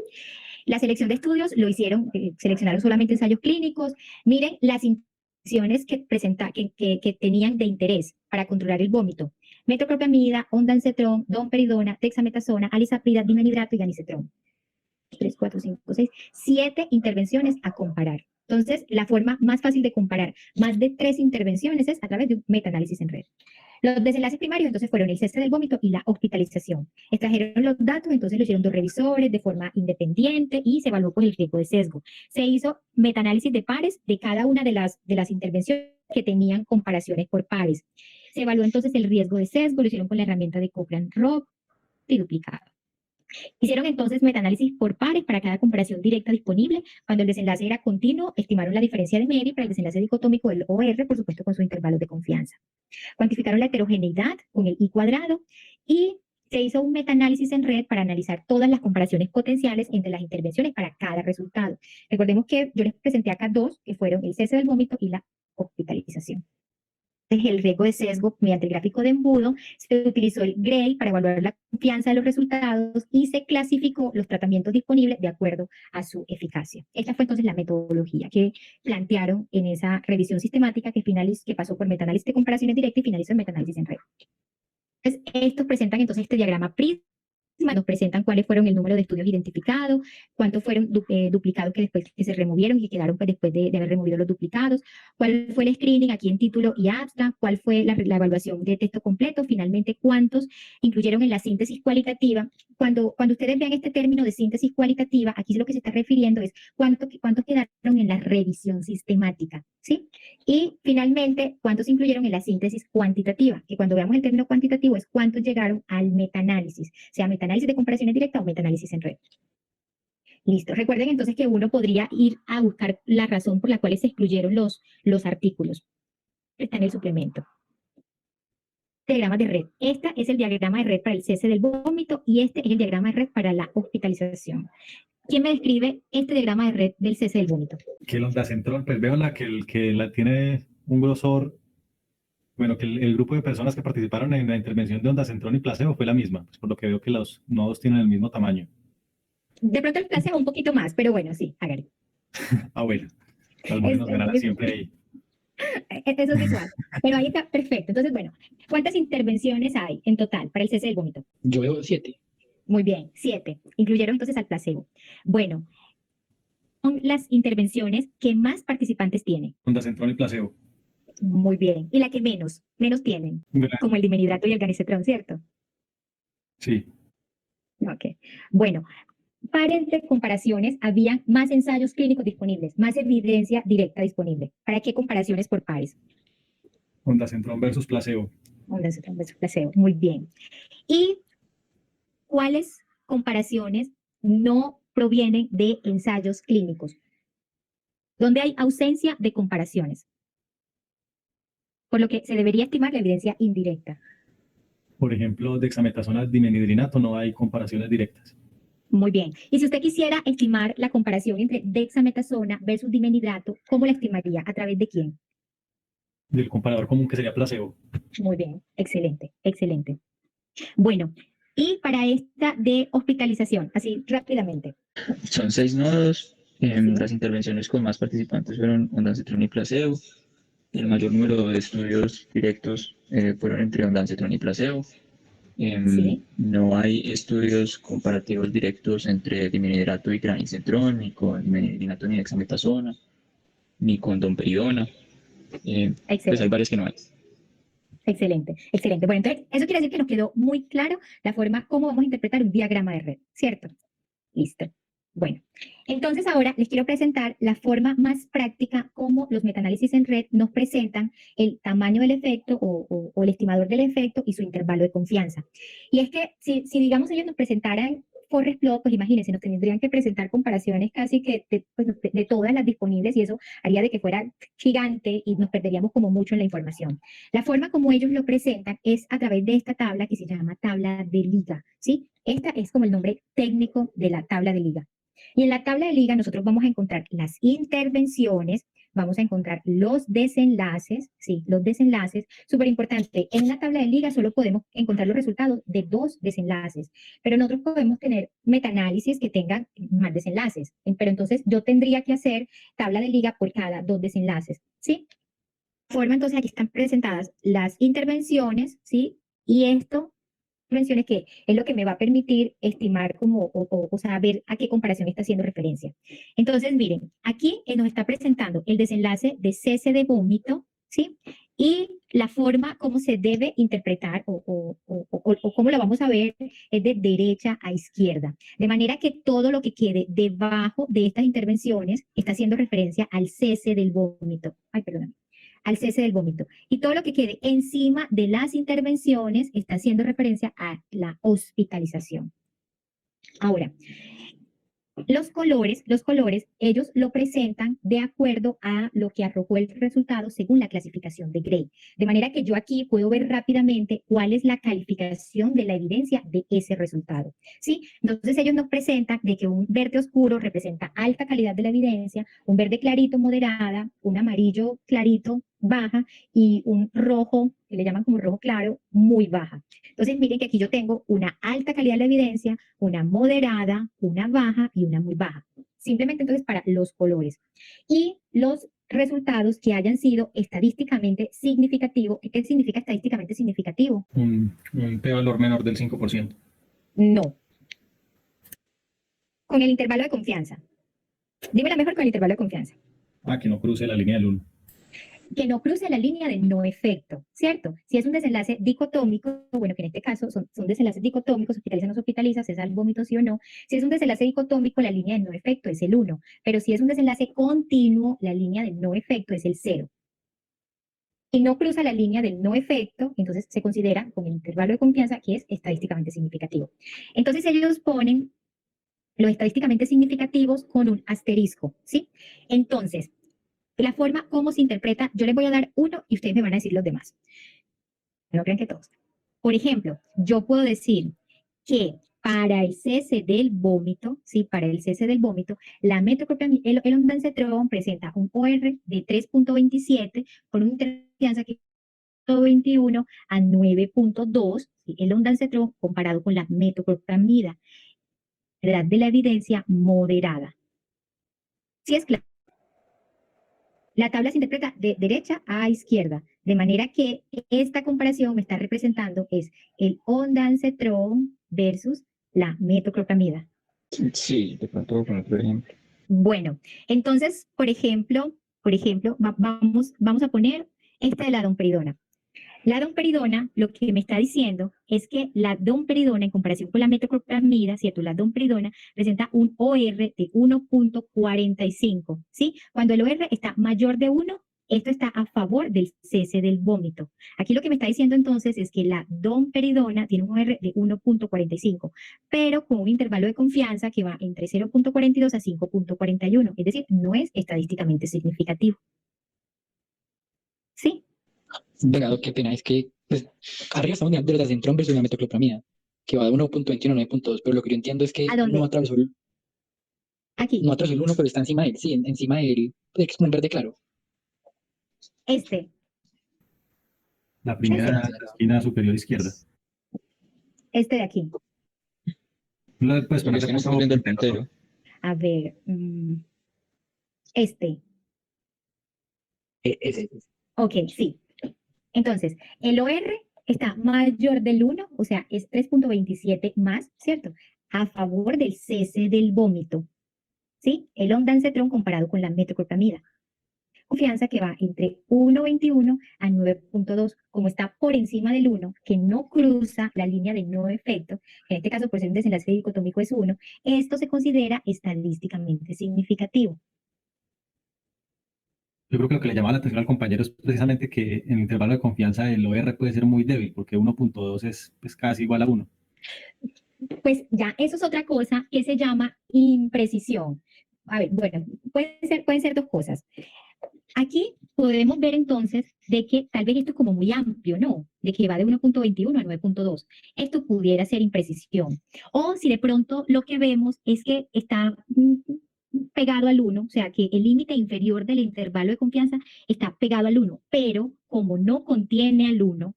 La selección de estudios lo hicieron, seleccionaron solamente ensayos clínicos. Miren las intervenciones que tenían de interés para controlar el vómito. Metoclopramida, ondansetron, domperidona, dexametasona, alisaprida, dimenidrato y ganisetrón. 3, 4, 5, 6, 7 intervenciones a comparar. Entonces, la forma más fácil de comparar más de 3 intervenciones es a través de un metaanálisis en red. Los desenlaces primarios entonces fueron el cese del vómito y la hospitalización. Extrajeron los datos, entonces lo hicieron 2 revisores de forma independiente y se evaluó pues el riesgo de sesgo. Se hizo metaanálisis de pares de cada una de las intervenciones que tenían comparaciones por pares. Se evaluó entonces el riesgo de sesgo, lo hicieron con la herramienta de Cochrane-Robb y duplicado. Hicieron entonces metaanálisis por pares para cada comparación directa disponible. Cuando el desenlace era continuo, estimaron la diferencia de media y para el desenlace dicotómico del OR, por supuesto, con sus intervalos de confianza. Cuantificaron la heterogeneidad con el I cuadrado y se hizo un metaanálisis en red para analizar todas las comparaciones potenciales entre las intervenciones para cada resultado. Recordemos que yo les presenté acá 2, que fueron el cese del vómito y la hospitalización. El riesgo de sesgo mediante el gráfico de embudo, se utilizó el Gray para evaluar la confianza de los resultados y se clasificó los tratamientos disponibles de acuerdo a su eficacia. Esta fue entonces la metodología que plantearon en esa revisión sistemática que pasó por metaanálisis de comparaciones directas y finalizó en metaanálisis en red. Entonces, estos presentan entonces este diagrama PRISMA, nos presentan cuáles fueron el número de estudios identificados, cuántos fueron duplicados que después que se removieron y que quedaron pues, después de haber removido los duplicados, cuál fue el screening aquí en título y abstract, cuál fue la evaluación de texto completo, finalmente cuántos incluyeron en la síntesis cualitativa. Cuando ustedes vean este término de síntesis cualitativa, aquí lo que se está refiriendo es cuántos quedaron en la revisión sistemática, ¿sí? Y finalmente, cuántos incluyeron en la síntesis cuantitativa, que cuando veamos el término cuantitativo es cuántos llegaron al metaanálisis, sea metaanálisis de comparaciones directas o metaanálisis en red. Listo. Recuerden entonces que uno podría ir a buscar la razón por la cual se excluyeron los artículos. Está en el suplemento. Diagramas de red. Este es el diagrama de red para el cese del vómito y este es el diagrama de red para la hospitalización. ¿Quién me describe este diagrama de red del cese del vómito? Que el ondansetron, pues veo que la tiene un grosor, bueno, que el grupo de personas que participaron en la intervención de ondansetron y placebo fue la misma, pues por lo que veo que los nodos tienen el mismo tamaño. De pronto el placebo un poquito más, pero bueno, sí, hágale. Ah, bueno, las mujeres nos ganarán siempre ahí. Eso es visual. Pero ahí está perfecto. Entonces, bueno, ¿cuántas intervenciones hay en total para el cese del vómito? Yo veo 7. Muy bien, 7. Incluyeron entonces al placebo. Bueno, son las intervenciones que más participantes tienen. Ondansetron y placebo. Muy bien. Y la que menos tienen, Bueno, como el dimenidrato y el ganisetrón, ¿cierto? sí. Ok. Bueno, para entre comparaciones, había más ensayos clínicos disponibles, más evidencia directa disponible. ¿Para qué comparaciones por pares? Ondansetron versus placebo. Ondansetron versus placebo. Muy bien. ¿Y cuáles comparaciones no provienen de ensayos clínicos? ¿Dónde hay ausencia de comparaciones? Por lo que se debería estimar la evidencia indirecta. Por ejemplo, dexametasona dimenhidrinato no hay comparaciones directas. Muy bien. Y si usted quisiera estimar la comparación entre dexametasona versus dimenidrato, ¿cómo la estimaría? ¿A través de quién? Del comparador común que sería placebo. Muy bien. Excelente, excelente. Bueno, y para esta de hospitalización, así rápidamente. Son 6 nodos. Las intervenciones con más participantes fueron ondansetron y placebo. el mayor número de estudios directos fueron entre ondansetron y placebo. Sí, No hay estudios comparativos directos entre diminuhidrato y granisetron, ni con diminuhidrato ni dexametasona, ni con domperidona. Pues hay excelente. varios que no hay. Excelente, excelente. Bueno, entonces, eso quiere decir que nos quedó muy claro la forma como vamos a interpretar un diagrama de red, ¿cierto? Listo. Bueno, entonces ahora les quiero presentar la forma más práctica como los metanálisis en red nos presentan el tamaño del efecto o el estimador del efecto y su intervalo de confianza. Y es que si digamos ellos nos presentaran forest plot, pues imagínense, nos tendrían que presentar comparaciones casi que pues, de todas las disponibles y eso haría de que fuera gigante y nos perderíamos como mucho en la información. La forma como ellos lo presentan es a través de esta tabla que se llama tabla de liga, ¿sí? Esta es como el nombre técnico de la tabla de liga. Y en la tabla de liga nosotros vamos a encontrar las intervenciones, vamos a encontrar los desenlaces, sí, los desenlaces. Súper importante, en una tabla de liga solo podemos encontrar los resultados de 2 desenlaces, pero nosotros podemos tener metaanálisis que tengan más desenlaces. Pero entonces yo tendría que hacer tabla de liga por cada 2 desenlaces, ¿sí? Forma, entonces aquí están presentadas las intervenciones, ¿sí? Y esto, intervenciones que es lo que me va a permitir estimar como, o sea, ver a qué comparación está haciendo referencia. Entonces, miren, aquí nos está presentando el desenlace de cese de vómito, ¿sí? Y la forma como se debe interpretar o cómo lo vamos a ver es de derecha a izquierda. De manera que todo lo que quede debajo de estas intervenciones está haciendo referencia al cese del vómito. Ay, perdón, al cese del vómito. Y todo lo que quede encima de las intervenciones está haciendo referencia a la hospitalización. Ahora, los colores, ellos lo presentan de acuerdo a lo que arrojó el resultado según la clasificación de Gray. De manera que yo aquí puedo ver rápidamente cuál es la calificación de la evidencia de ese resultado. ¿Sí? Entonces ellos nos presentan de que un verde oscuro representa alta calidad de la evidencia, un verde clarito moderada, un amarillo clarito baja y un rojo, que le llaman como rojo claro, muy baja. Entonces miren que aquí yo tengo una alta calidad de la evidencia, una moderada, una baja y una muy baja. Simplemente entonces para los colores. Y los resultados que hayan sido estadísticamente significativos. ¿Qué significa estadísticamente significativo? Un p-valor menor del 5%. No. Con el intervalo de confianza. Dímela mejor con el intervalo de confianza. Que no cruce la línea del 1. Que no cruce la línea de no efecto, ¿cierto? Si es un desenlace dicotómico, bueno, que en este caso son desenlaces dicotómicos, hospitaliza o no se hospitaliza, cesa el vómito sí o no. Si es un desenlace dicotómico, la línea de no efecto es el 1, pero si es un desenlace continuo, la línea de no efecto es el 0. Si no cruza la línea del no efecto, entonces se considera con el intervalo de confianza que es estadísticamente significativo. Entonces ellos ponen los estadísticamente significativos con un asterisco, ¿sí? Entonces, la forma como se interpreta, yo les voy a dar uno y ustedes me van a decir los demás. No crean que todos. Por ejemplo, yo puedo decir que para el cese del vómito, sí, para el cese del vómito, la metoclopramida, el ondansetron presenta un OR de 3.27 con una interferencia que 21 a 9.2, ¿sí? El ondansetron comparado con la metoclopramida, edad de la evidencia moderada. Sí es claro. La tabla se interpreta de derecha a izquierda, de manera que esta comparación me está representando es el ondansetron versus la metoclopramida. Sí, de pronto con otro ejemplo. Bueno, entonces, por ejemplo, vamos a poner esta de la domperidona. La domperidona, lo que me está diciendo es que la domperidona, en comparación con la metoclopramida, ¿cierto? La domperidona presenta un OR de 1.45, ¿sí? Cuando el OR está mayor de 1, esto está a favor del cese del vómito. Aquí lo que me está diciendo entonces es que la domperidona tiene un OR de 1.45, pero con un intervalo de confianza que va entre 0.42 a 5.41, es decir, no es estadísticamente significativo. ¿Sí? Venga, qué pena, es que pues, arriba estamos mirando el centrón versus la metoclopramida, que va de 1.21 a 9.2, pero lo que yo entiendo es que ¿A dónde? no atravesó Aquí. no atravesó el 1, pero está encima de él, sí, encima de él, pues, es como un verde claro. Este. La primera Ese. de la esquina superior izquierda. Este de aquí. Pues Pero es que no estamos viendo el puntero. A ver. Este. Ese. Ok, sí. Entonces, el OR está mayor del 1, o sea, es 3.27 más, ¿cierto? A favor del cese del vómito, ¿sí? El ondansetron comparado con la metoclopramida. Confianza que va entre 1.21 a 9.2, como está por encima del 1, que no cruza la línea de no efecto, que en este caso por ser un desenlace dicotómico es 1, esto se considera estadísticamente significativo. Yo creo que lo que le llamaba la atención al compañero es precisamente que en el intervalo de confianza el OR puede ser muy débil, porque 1.2 es pues, casi igual a 1. Pues ya eso es otra cosa que se llama imprecisión. A ver, bueno, pueden ser dos cosas. Aquí podemos ver entonces de que tal vez esto es como muy amplio, ¿no? De que va de 1.21 a 9.2. Esto pudiera ser imprecisión. O si de pronto lo que vemos es que está pegado al 1, o sea que el límite inferior del intervalo de confianza está pegado al 1, pero como no contiene al 1,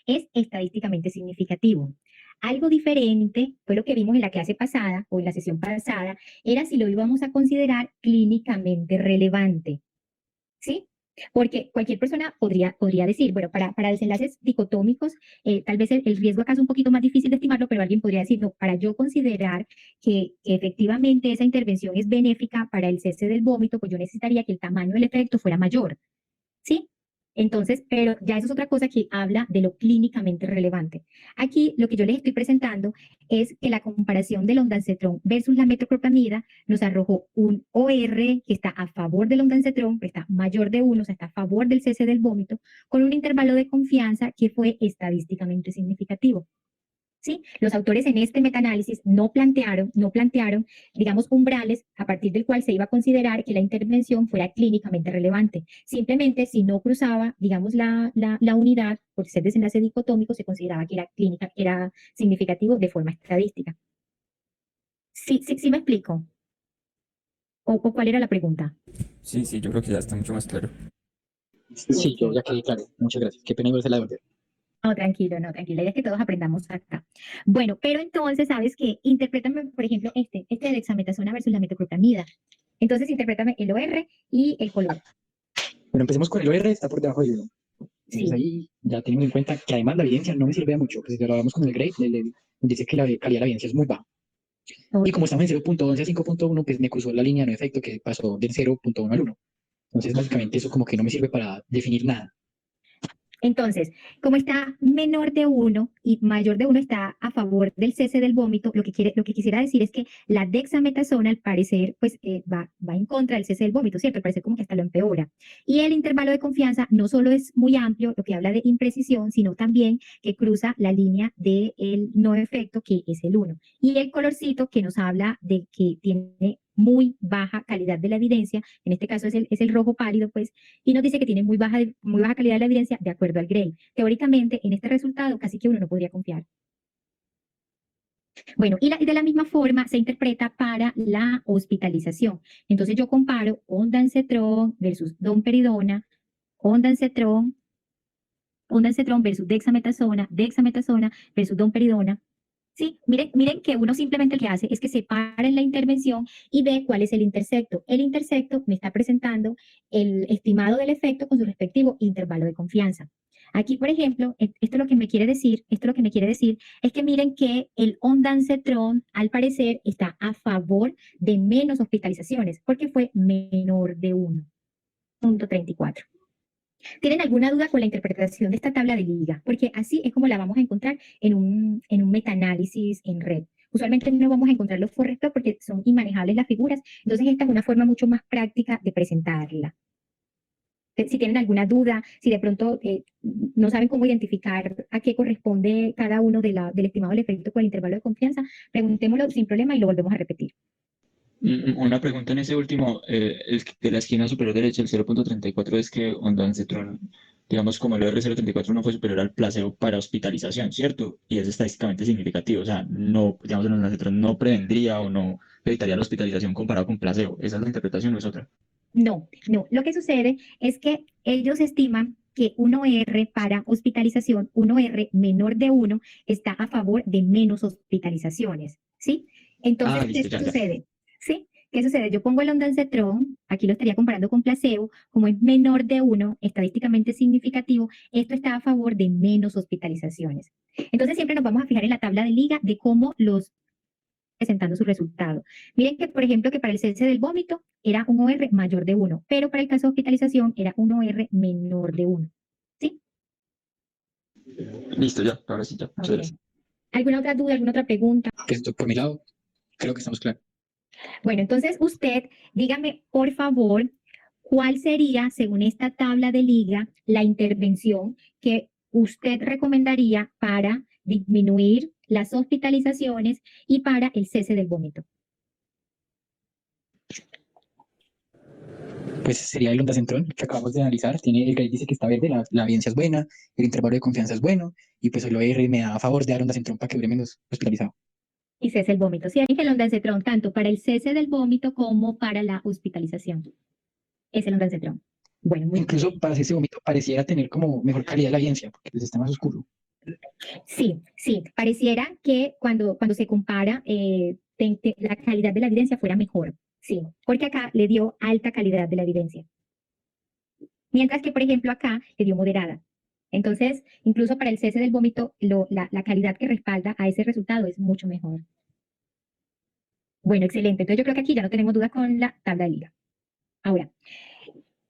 es estadísticamente significativo. Algo diferente fue lo que vimos en la clase pasada o en la sesión pasada, era si lo íbamos a considerar clínicamente relevante. ¿Sí? Porque cualquier persona podría decir, bueno, para desenlaces dicotómicos, tal vez el riesgo acá es un poquito más difícil de estimarlo, pero alguien podría decir, no, para yo considerar que efectivamente esa intervención es benéfica para el cese del vómito, pues yo necesitaría que el tamaño del efecto fuera mayor. ¿Sí? Entonces, pero ya eso es otra cosa que habla de lo clínicamente relevante. Aquí lo que yo les estoy presentando es que la comparación del ondansetron versus la metoclopramida nos arrojó un OR que está a favor del ondansetron, que está mayor de 1, o sea, está a favor del cese del vómito, con un intervalo de confianza que fue estadísticamente significativo. ¿Sí? Los autores en este metaanálisis no plantearon, digamos, umbrales a partir del cual se iba a considerar que la intervención fuera clínicamente relevante. Simplemente, si no cruzaba, digamos, la unidad, por ser desenlace dicotómico, se consideraba que era clínica, que era significativo de forma estadística. ¿Sí me explico? ¿O cuál era la pregunta? Sí, sí, yo creo que ya está mucho más claro. Sí, yo ya quedé claro. Muchas gracias. Qué pena igual se la devolver. No, tranquilo, no, tranquilo. La idea es que todos aprendamos acá. Bueno, pero entonces, ¿sabes qué? Interprétame, por ejemplo, este de dexametasona versus la metoclopramida. Entonces, interprétame el OR y el color. Bueno, empecemos con el OR, está por debajo de 1. Entonces Sí, ahí ya tenemos en cuenta que además la evidencia no me sirve mucho, que si lo hablamos con el grade, dice que la calidad de la evidencia es muy baja. Y como estamos en 0.11 a 5.1, pues me cruzó la línea de no efecto que pasó del 0.1 al 1. Entonces, básicamente eso como que no me sirve para definir nada. entonces, como está menor de 1 y mayor de 1 está a favor del cese del vómito, lo que quisiera decir es que la dexametasona, al parecer, pues va en contra del cese del vómito, ¿cierto? Al parecer como que hasta lo empeora. Y el intervalo de confianza no solo es muy amplio, lo que habla de imprecisión, sino también que cruza la línea del no efecto, que es el 1. Y el colorcito que nos habla de que tiene muy baja calidad de la evidencia, en este caso es el rojo pálido, pues, y nos dice que tiene muy baja calidad de la evidencia de acuerdo al Gray. Teóricamente, en este resultado casi que uno no podría confiar. Bueno, y de la misma forma se interpreta para la hospitalización. Entonces yo comparo ondansetron versus domperidona, ondansetron versus dexametasona versus domperidona. Sí, miren que uno simplemente lo que hace es que separa en la intervención y ve cuál es el intersecto. El intersecto me está presentando el estimado del efecto con su respectivo intervalo de confianza. Aquí, por ejemplo, esto lo que me quiere decir es que miren que el ondansetron, al parecer, está a favor de menos hospitalizaciones, porque fue menor de 1.34. ¿Tienen alguna duda con la interpretación de esta tabla de liga? Porque así es como la vamos a encontrar en un metaanálisis en red. Usualmente no vamos a encontrar los forrestos porque son inmanejables las figuras, entonces esta es una forma mucho más práctica de presentarla. Si tienen alguna duda, si de pronto no saben cómo identificar a qué corresponde cada uno del estimado del efecto con el intervalo de confianza, preguntémoslo sin problema y lo volvemos a repetir. Una pregunta en ese último, el de la esquina superior derecha, el 0.34, es que ondansetron, digamos como el R034 no fue superior al placebo para hospitalización, ¿cierto? Y es estadísticamente significativo, o sea, no, digamos, el ondansetron no prevendría o no evitaría la hospitalización comparado con placebo. ¿Esa es la interpretación o es otra? No. Lo que sucede es que ellos estiman que 1R para hospitalización, 1R menor de 1, está a favor de menos hospitalizaciones, ¿sí? Entonces, Ah, ¿qué listo, ya, ya. sucede? ¿Sí? ¿Qué sucede? Yo pongo el ondansetron, aquí lo estaría comparando con placebo, como es menor de 1, estadísticamente significativo, esto está a favor de menos hospitalizaciones. Entonces siempre nos vamos a fijar en la tabla de liga de cómo los presentando su resultado. Miren que, por ejemplo, que para el cese del vómito era un OR mayor de 1, pero para el caso de hospitalización era un OR menor de 1. ¿Sí? Listo, ya, ahora sí, ya. Muchas Ok. gracias. ¿Alguna otra duda, alguna otra pregunta? Pues por mi lado, creo que estamos claros. Bueno, entonces usted, dígame, por favor, ¿cuál sería, según esta tabla de liga, la intervención que usted recomendaría para disminuir las hospitalizaciones y para el cese del vómito? Pues sería el ondansetron que acabamos de analizar. El GRADE dice que está verde, la evidencia es buena, el intervalo de confianza es bueno, y pues el OR me da a favor de dar ondansetron para que dure menos hospitalizado. Y cese el vómito. Sí, hay el ondansetron tanto para el cese del vómito como para la hospitalización. Es el ondansetron. Bueno, muy Incluso para ese vómito pareciera tener como mejor calidad de la evidencia, porque pues está más oscuro. Sí, sí, pareciera que cuando se compara la calidad de la evidencia fuera mejor, sí, porque acá le dio alta calidad de la evidencia, mientras que, por ejemplo, acá le dio moderada. Entonces, incluso para el cese del vómito, la calidad que respalda a ese resultado es mucho mejor. Bueno, excelente. Entonces yo creo que aquí ya no tenemos dudas con la tabla de liga. Ahora,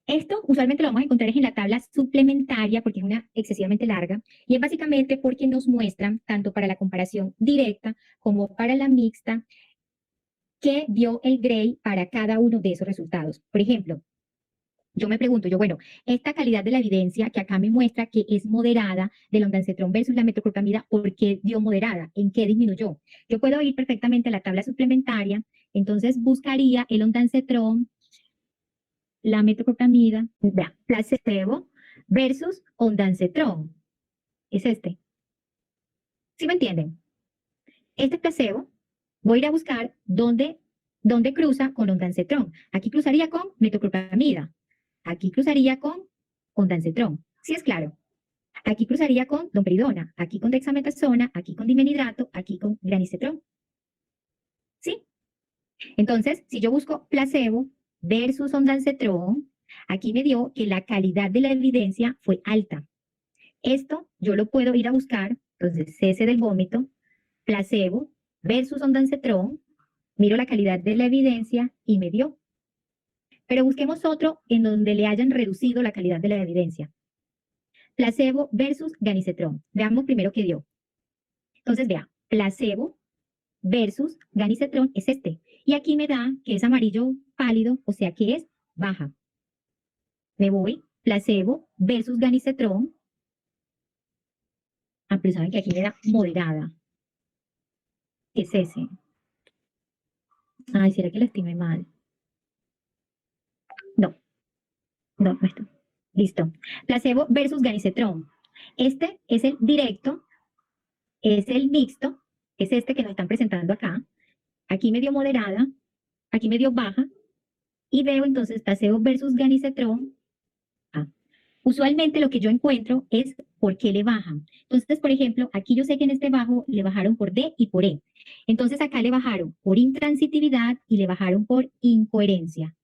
esto usualmente lo vamos a encontrar en la tabla suplementaria porque es una excesivamente larga y es básicamente porque nos muestran, tanto para la comparación directa como para la mixta, qué dio el Gray para cada uno de esos resultados. Por ejemplo, yo me pregunto, bueno, esta calidad de la evidencia que acá me muestra que es moderada del ondansetron versus la metoclopramida, ¿por qué dio moderada? ¿En qué disminuyó? Yo puedo ir perfectamente a la tabla suplementaria, entonces buscaría el ondansetron, la metoclopramida, placebo versus ondansetron. Es este. ¿Sí me entienden? Este placebo, voy a ir a buscar dónde cruza con ondansetron. Aquí cruzaría con metoclopramida. Aquí cruzaría con ondansetron. ¿Sí es claro? Aquí cruzaría con domperidona, aquí con dexametasona, aquí con dimenhidrato, aquí con granisetron. ¿Sí? Entonces, si yo busco placebo versus ondansetron, aquí me dio que la calidad de la evidencia fue alta. Esto yo lo puedo ir a buscar, entonces cese del vómito, placebo versus ondansetron, miro la calidad de la evidencia y me dio. Pero busquemos otro en donde le hayan reducido la calidad de la evidencia. Placebo versus ganisetron. Veamos primero qué dio. Entonces, vea, placebo versus ganisetron es este. Y aquí me da que es amarillo pálido, o sea que es baja. Me voy, placebo versus ganisetron. Ah, pero saben que aquí me da moderada. ¿Qué es ese? Ay, ¿será que lo estimé mal? No, no está. Listo. Placebo versus ganisetron. Este es el directo, es el mixto, es este que nos están presentando acá. Aquí me dio moderada, aquí me dio baja, y veo entonces placebo versus ganisetron. Ah. Usualmente lo que yo encuentro es por qué le bajan. Entonces, por ejemplo, aquí yo sé que en este bajo le bajaron por D y por E. Entonces acá le bajaron por intransitividad y le bajaron por incoherencia.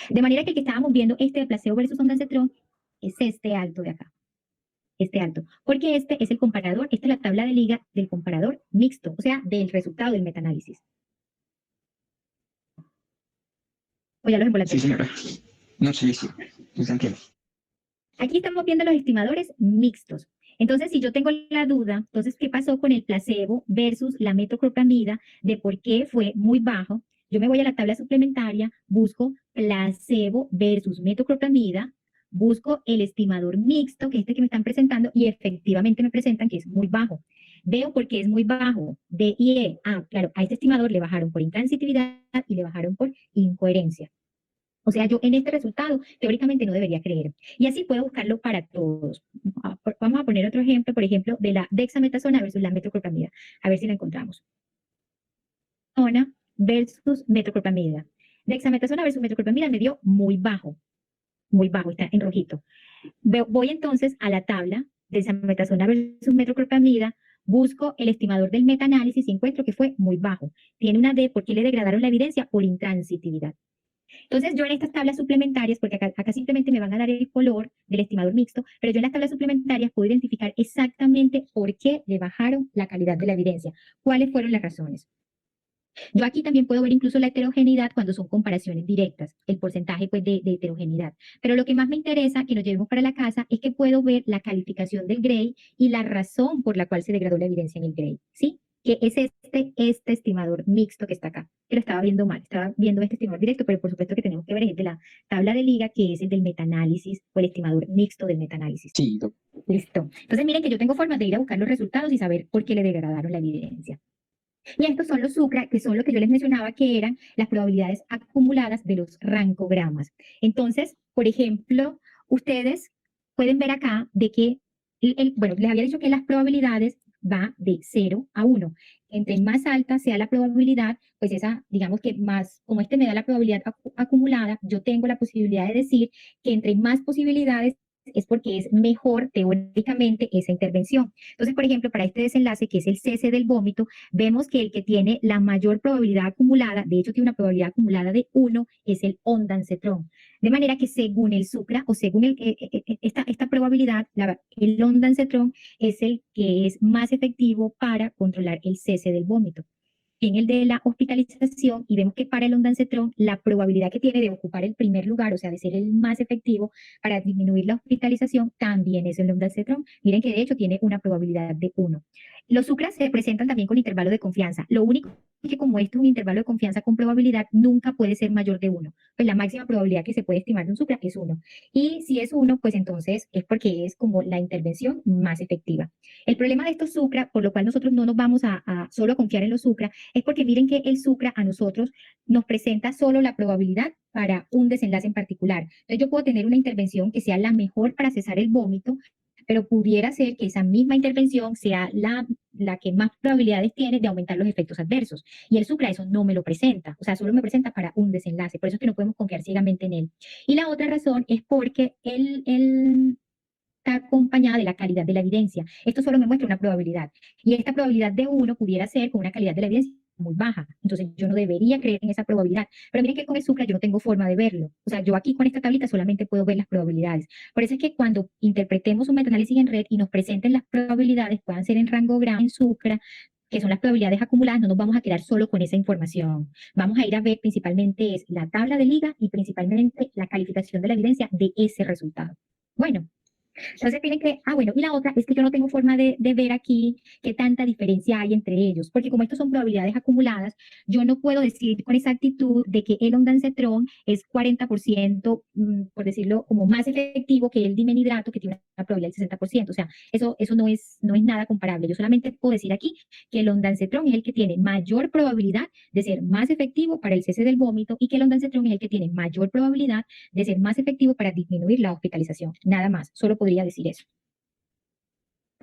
De manera que el que estábamos viendo, este de placebo versus ondansetron, es este alto de acá. Este alto. Porque este es el comparador, esta es la tabla de liga del comparador mixto, o sea, del resultado del metaanálisis. O ya los Sí, embolaté. señora. No, sí, sí. Sí, se entiende. Aquí estamos viendo los estimadores mixtos. Entonces, si yo tengo la duda, entonces, ¿qué pasó con el placebo versus la metoclopramida de por qué fue muy bajo? Yo me voy a la tabla suplementaria, busco placebo versus metoclopramida, busco el estimador mixto, que es este que me están presentando, y efectivamente me presentan que es muy bajo. Veo por qué es muy bajo, D y E. Ah, claro, a este estimador le bajaron por intransitividad y le bajaron por incoherencia. O sea, yo en este resultado teóricamente no debería creer. Y así puedo buscarlo para todos. Vamos a poner otro ejemplo, por ejemplo, de la dexametasona versus la metoclopramida. A ver si la encontramos. Dexametasona versus metoclopramida. Dexametasona versus metoclopramida me dio muy bajo, está en rojito. Voy entonces a la tabla, dexametasona versus metoclopramida, busco el estimador del metaanálisis y encuentro que fue muy bajo. Tiene una D porque le degradaron la evidencia por intransitividad. Entonces, yo en estas tablas suplementarias, porque acá simplemente me van a dar el color del estimador mixto, pero yo en las tablas suplementarias puedo identificar exactamente por qué le bajaron la calidad de la evidencia, cuáles fueron las razones. Yo aquí también puedo ver incluso la heterogeneidad cuando son comparaciones directas, el porcentaje pues, de heterogeneidad. Pero lo que más me interesa que nos llevemos para la casa es que puedo ver la calificación del Gray y la razón por la cual se degradó la evidencia en el Gray, ¿sí? Que es este estimador mixto que está acá, que lo estaba viendo mal, estaba viendo este estimador directo, pero por supuesto que tenemos que ver el de la tabla de liga, que es el del metaanálisis o el estimador mixto del metaanálisis. Sí, Listo. Entonces miren que yo tengo formas de ir a buscar los resultados y saber por qué le degradaron la evidencia. Y estos son los SUCRA, que son lo que yo les mencionaba, que eran las probabilidades acumuladas de los rancogramas. Entonces, por ejemplo, ustedes pueden ver acá de que, bueno, les había dicho que las probabilidades va de 0 a 1. Entre más alta sea la probabilidad, pues esa, digamos que más, como este me da la probabilidad acumulada, yo tengo la posibilidad de decir que entre más posibilidades es porque es mejor teóricamente esa intervención. Entonces, por ejemplo, para este desenlace, que es el cese del vómito, vemos que el que tiene la mayor probabilidad acumulada, de hecho tiene una probabilidad acumulada de 1, es el ondansetron. De manera que según el SUCRA, o según esta probabilidad, el ondansetron es el que es más efectivo para controlar el cese del vómito. En el de la hospitalización, y vemos que para el ondansetron la probabilidad que tiene de ocupar el primer lugar, o sea, de ser el más efectivo para disminuir la hospitalización, también es el ondansetron. Miren que de hecho tiene una probabilidad de 1. Los SUCRAs se presentan también con intervalo de confianza. Lo único es que como esto es un intervalo de confianza con probabilidad, nunca puede ser mayor de 1. Pues la máxima probabilidad que se puede estimar de un SUCRA es 1. Y si es 1, pues entonces es porque es como la intervención más efectiva. El problema de estos SUCRA, por lo cual nosotros no nos vamos a solo confiar en los SUCRA, es porque miren que el SUCRA a nosotros nos presenta solo la probabilidad para un desenlace en particular. Entonces yo puedo tener una intervención que sea la mejor para cesar el vómito, pero pudiera ser que esa misma intervención sea la que más probabilidades tiene de aumentar los efectos adversos. Y el SUCRA eso no me lo presenta, o sea, solo me presenta para un desenlace, por eso es que no podemos confiar ciegamente en él. Y la otra razón es porque está acompañada de la calidad de la evidencia. Esto solo me muestra una probabilidad. Y esta probabilidad de 1 pudiera ser con una calidad de la evidencia muy baja. Entonces yo no debería creer en esa probabilidad. Pero miren que con el SUCRA yo no tengo forma de verlo. O sea, yo aquí con esta tablita solamente puedo ver las probabilidades. Por eso es que cuando interpretemos un metaanálisis en red y nos presenten las probabilidades, puedan ser en rangogram, en SUCRA, que son las probabilidades acumuladas, no nos vamos a quedar solo con esa información. Vamos a ir a ver principalmente es la tabla de liga y principalmente la calificación de la evidencia de ese resultado. Bueno. Entonces miren que, bueno, y la otra es que yo no tengo forma de ver aquí qué tanta diferencia hay entre ellos, porque como estos son probabilidades acumuladas, yo no puedo decir con exactitud de que el ondansetron es 40%, por decirlo, como más efectivo que el dimenhidrato, que tiene una probabilidad del 60%. O sea, eso no es nada comparable. Yo solamente puedo decir aquí que el ondansetron es el que tiene mayor probabilidad de ser más efectivo para el cese del vómito y que el ondansetron es el que tiene mayor probabilidad de ser más efectivo para disminuir la hospitalización. Nada más, solo podría decir eso.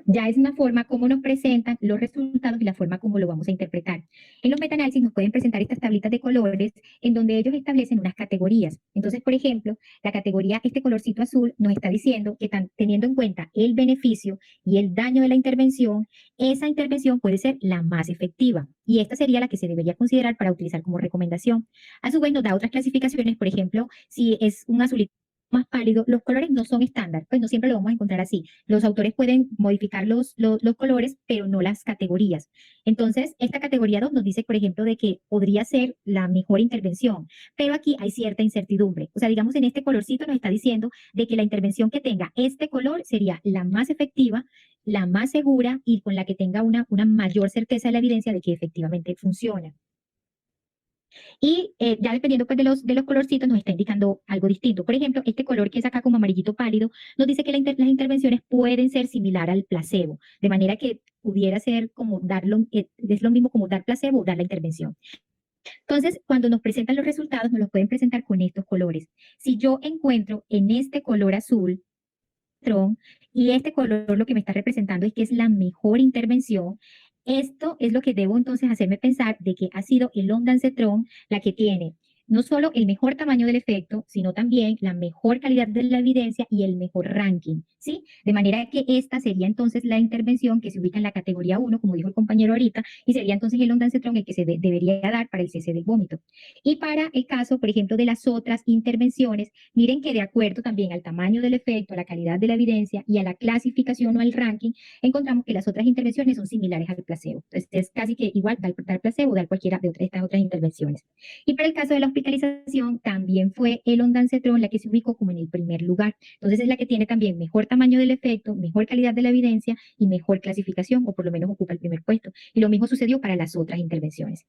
Ya es una forma como nos presentan los resultados y la forma como lo vamos a interpretar. En los metaanálisis nos pueden presentar estas tablitas de colores en donde ellos establecen unas categorías. Entonces, por ejemplo, la categoría, este colorcito azul, nos está diciendo que están teniendo en cuenta el beneficio y el daño de la intervención, esa intervención puede ser la más efectiva. Y esta sería la que se debería considerar para utilizar como recomendación. A su vez nos da otras clasificaciones, por ejemplo, si es un azulito más pálido, los colores no son estándar, pues no siempre lo vamos a encontrar así. Los autores pueden modificar los colores, pero no las categorías. Entonces, esta categoría 2 nos dice, por ejemplo, de que podría ser la mejor intervención, pero aquí hay cierta incertidumbre. O sea, digamos, en este colorcito nos está diciendo de que la intervención que tenga este color sería la más efectiva, la más segura y con la que tenga una mayor certeza de la evidencia de que efectivamente funciona. Y ya dependiendo pues, de los colorcitos nos está indicando algo distinto. Por ejemplo, este color que es acá como amarillito pálido nos dice que las intervenciones pueden ser similar al placebo, de manera que pudiera ser como es lo mismo como dar placebo o dar la intervención. Entonces, cuando nos presentan los resultados, nos los pueden presentar con estos colores. Si yo encuentro en este color azul, y este color lo que me está representando es que es la mejor intervención, esto es lo que debo entonces hacerme pensar de que ha sido el ondansetron la que tiene no solo el mejor tamaño del efecto, sino también la mejor calidad de la evidencia y el mejor ranking, ¿sí? De manera que esta sería entonces la intervención que se ubica en la categoría 1, como dijo el compañero ahorita, y sería entonces el ondansetron el que se debería dar para el cese del vómito. Y para el caso, por ejemplo, de las otras intervenciones, miren que de acuerdo también al tamaño del efecto, a la calidad de la evidencia y a la clasificación o al ranking, encontramos que las otras intervenciones son similares al placebo. Entonces, es casi que igual dar placebo o dar cualquiera de estas otras intervenciones. Y para el caso de la hospitalización, también fue el ondansetron la que se ubicó como en el primer lugar. Entonces, es la que tiene también mejor tamaño del efecto, mejor calidad de la evidencia y mejor clasificación, o por lo menos ocupa el primer puesto. Y lo mismo sucedió para las otras intervenciones.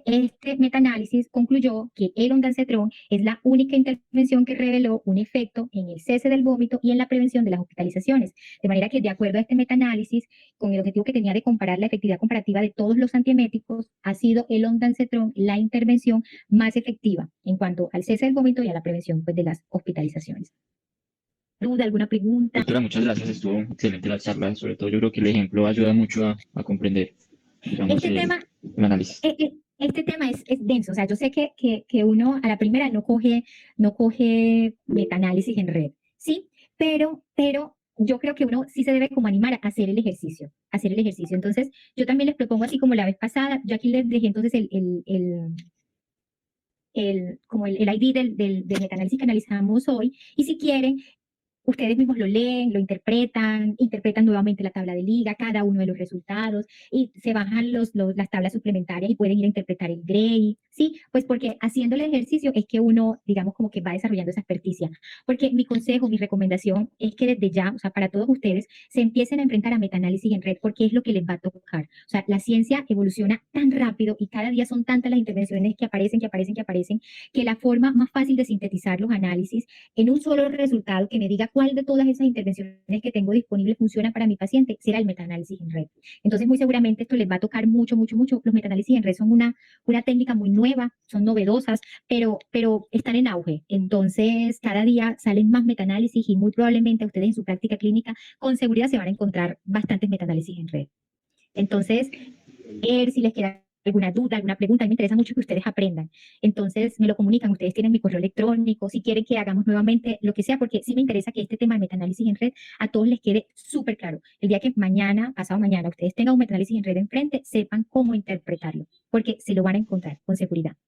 Este metaanálisis concluyó que el ondansetron es la única intervención que reveló un efecto en el cese del vómito y en la prevención de las hospitalizaciones. De manera que, de acuerdo a este metaanálisis, con el objetivo que tenía de comparar la efectividad comparativa de todos los antieméticos, ha sido el ondansetron la intervención más efectiva en cuanto al cese del vómito y a la prevención, pues, de las hospitalizaciones. ¿Duda, alguna pregunta? Doctora, muchas gracias, estuvo excelente la charla, sobre todo yo creo que el ejemplo ayuda mucho a comprender, digamos, Este tema el análisis. Este tema es denso, o sea, yo sé que uno a la primera no coge metaanálisis en red, ¿sí? Pero yo creo que uno sí se debe como animar a hacer el ejercicio, Entonces, yo también les propongo así como la vez pasada, yo aquí les dejé entonces como el ID del metaanálisis que analizamos hoy, y si quieren, ustedes mismos lo leen, lo interpretan nuevamente la tabla de liga, cada uno de los resultados, y se bajan las tablas suplementarias y pueden ir a interpretar el Gray, ¿sí? Pues porque haciendo el ejercicio es que uno, digamos, como que va desarrollando esa experticia. Porque mi consejo, mi recomendación es que desde ya, o sea, para todos ustedes, se empiecen a enfrentar a metaanálisis en red, porque es lo que les va a tocar. O sea, la ciencia evoluciona tan rápido y cada día son tantas las intervenciones que aparecen, que la forma más fácil de sintetizar los análisis en un solo resultado que me diga cuál de todas esas intervenciones que tengo disponibles funciona para mi paciente, será el metaanálisis en red. Entonces, muy seguramente esto les va a tocar mucho. Los metaanálisis en red son una técnica muy nueva, son novedosas, pero están en auge. Entonces, cada día salen más metaanálisis y muy probablemente ustedes en su práctica clínica con seguridad se van a encontrar bastantes metaanálisis en red. Entonces, ver si les queda alguna duda, alguna pregunta. A mí me interesa mucho que ustedes aprendan. Entonces, me lo comunican. Ustedes tienen mi correo electrónico. Si quieren que hagamos nuevamente lo que sea, porque sí me interesa que este tema de metaanálisis en red a todos les quede súper claro. El día que mañana, pasado mañana, ustedes tengan un metaanálisis en red enfrente, sepan cómo interpretarlo, porque se lo van a encontrar con seguridad.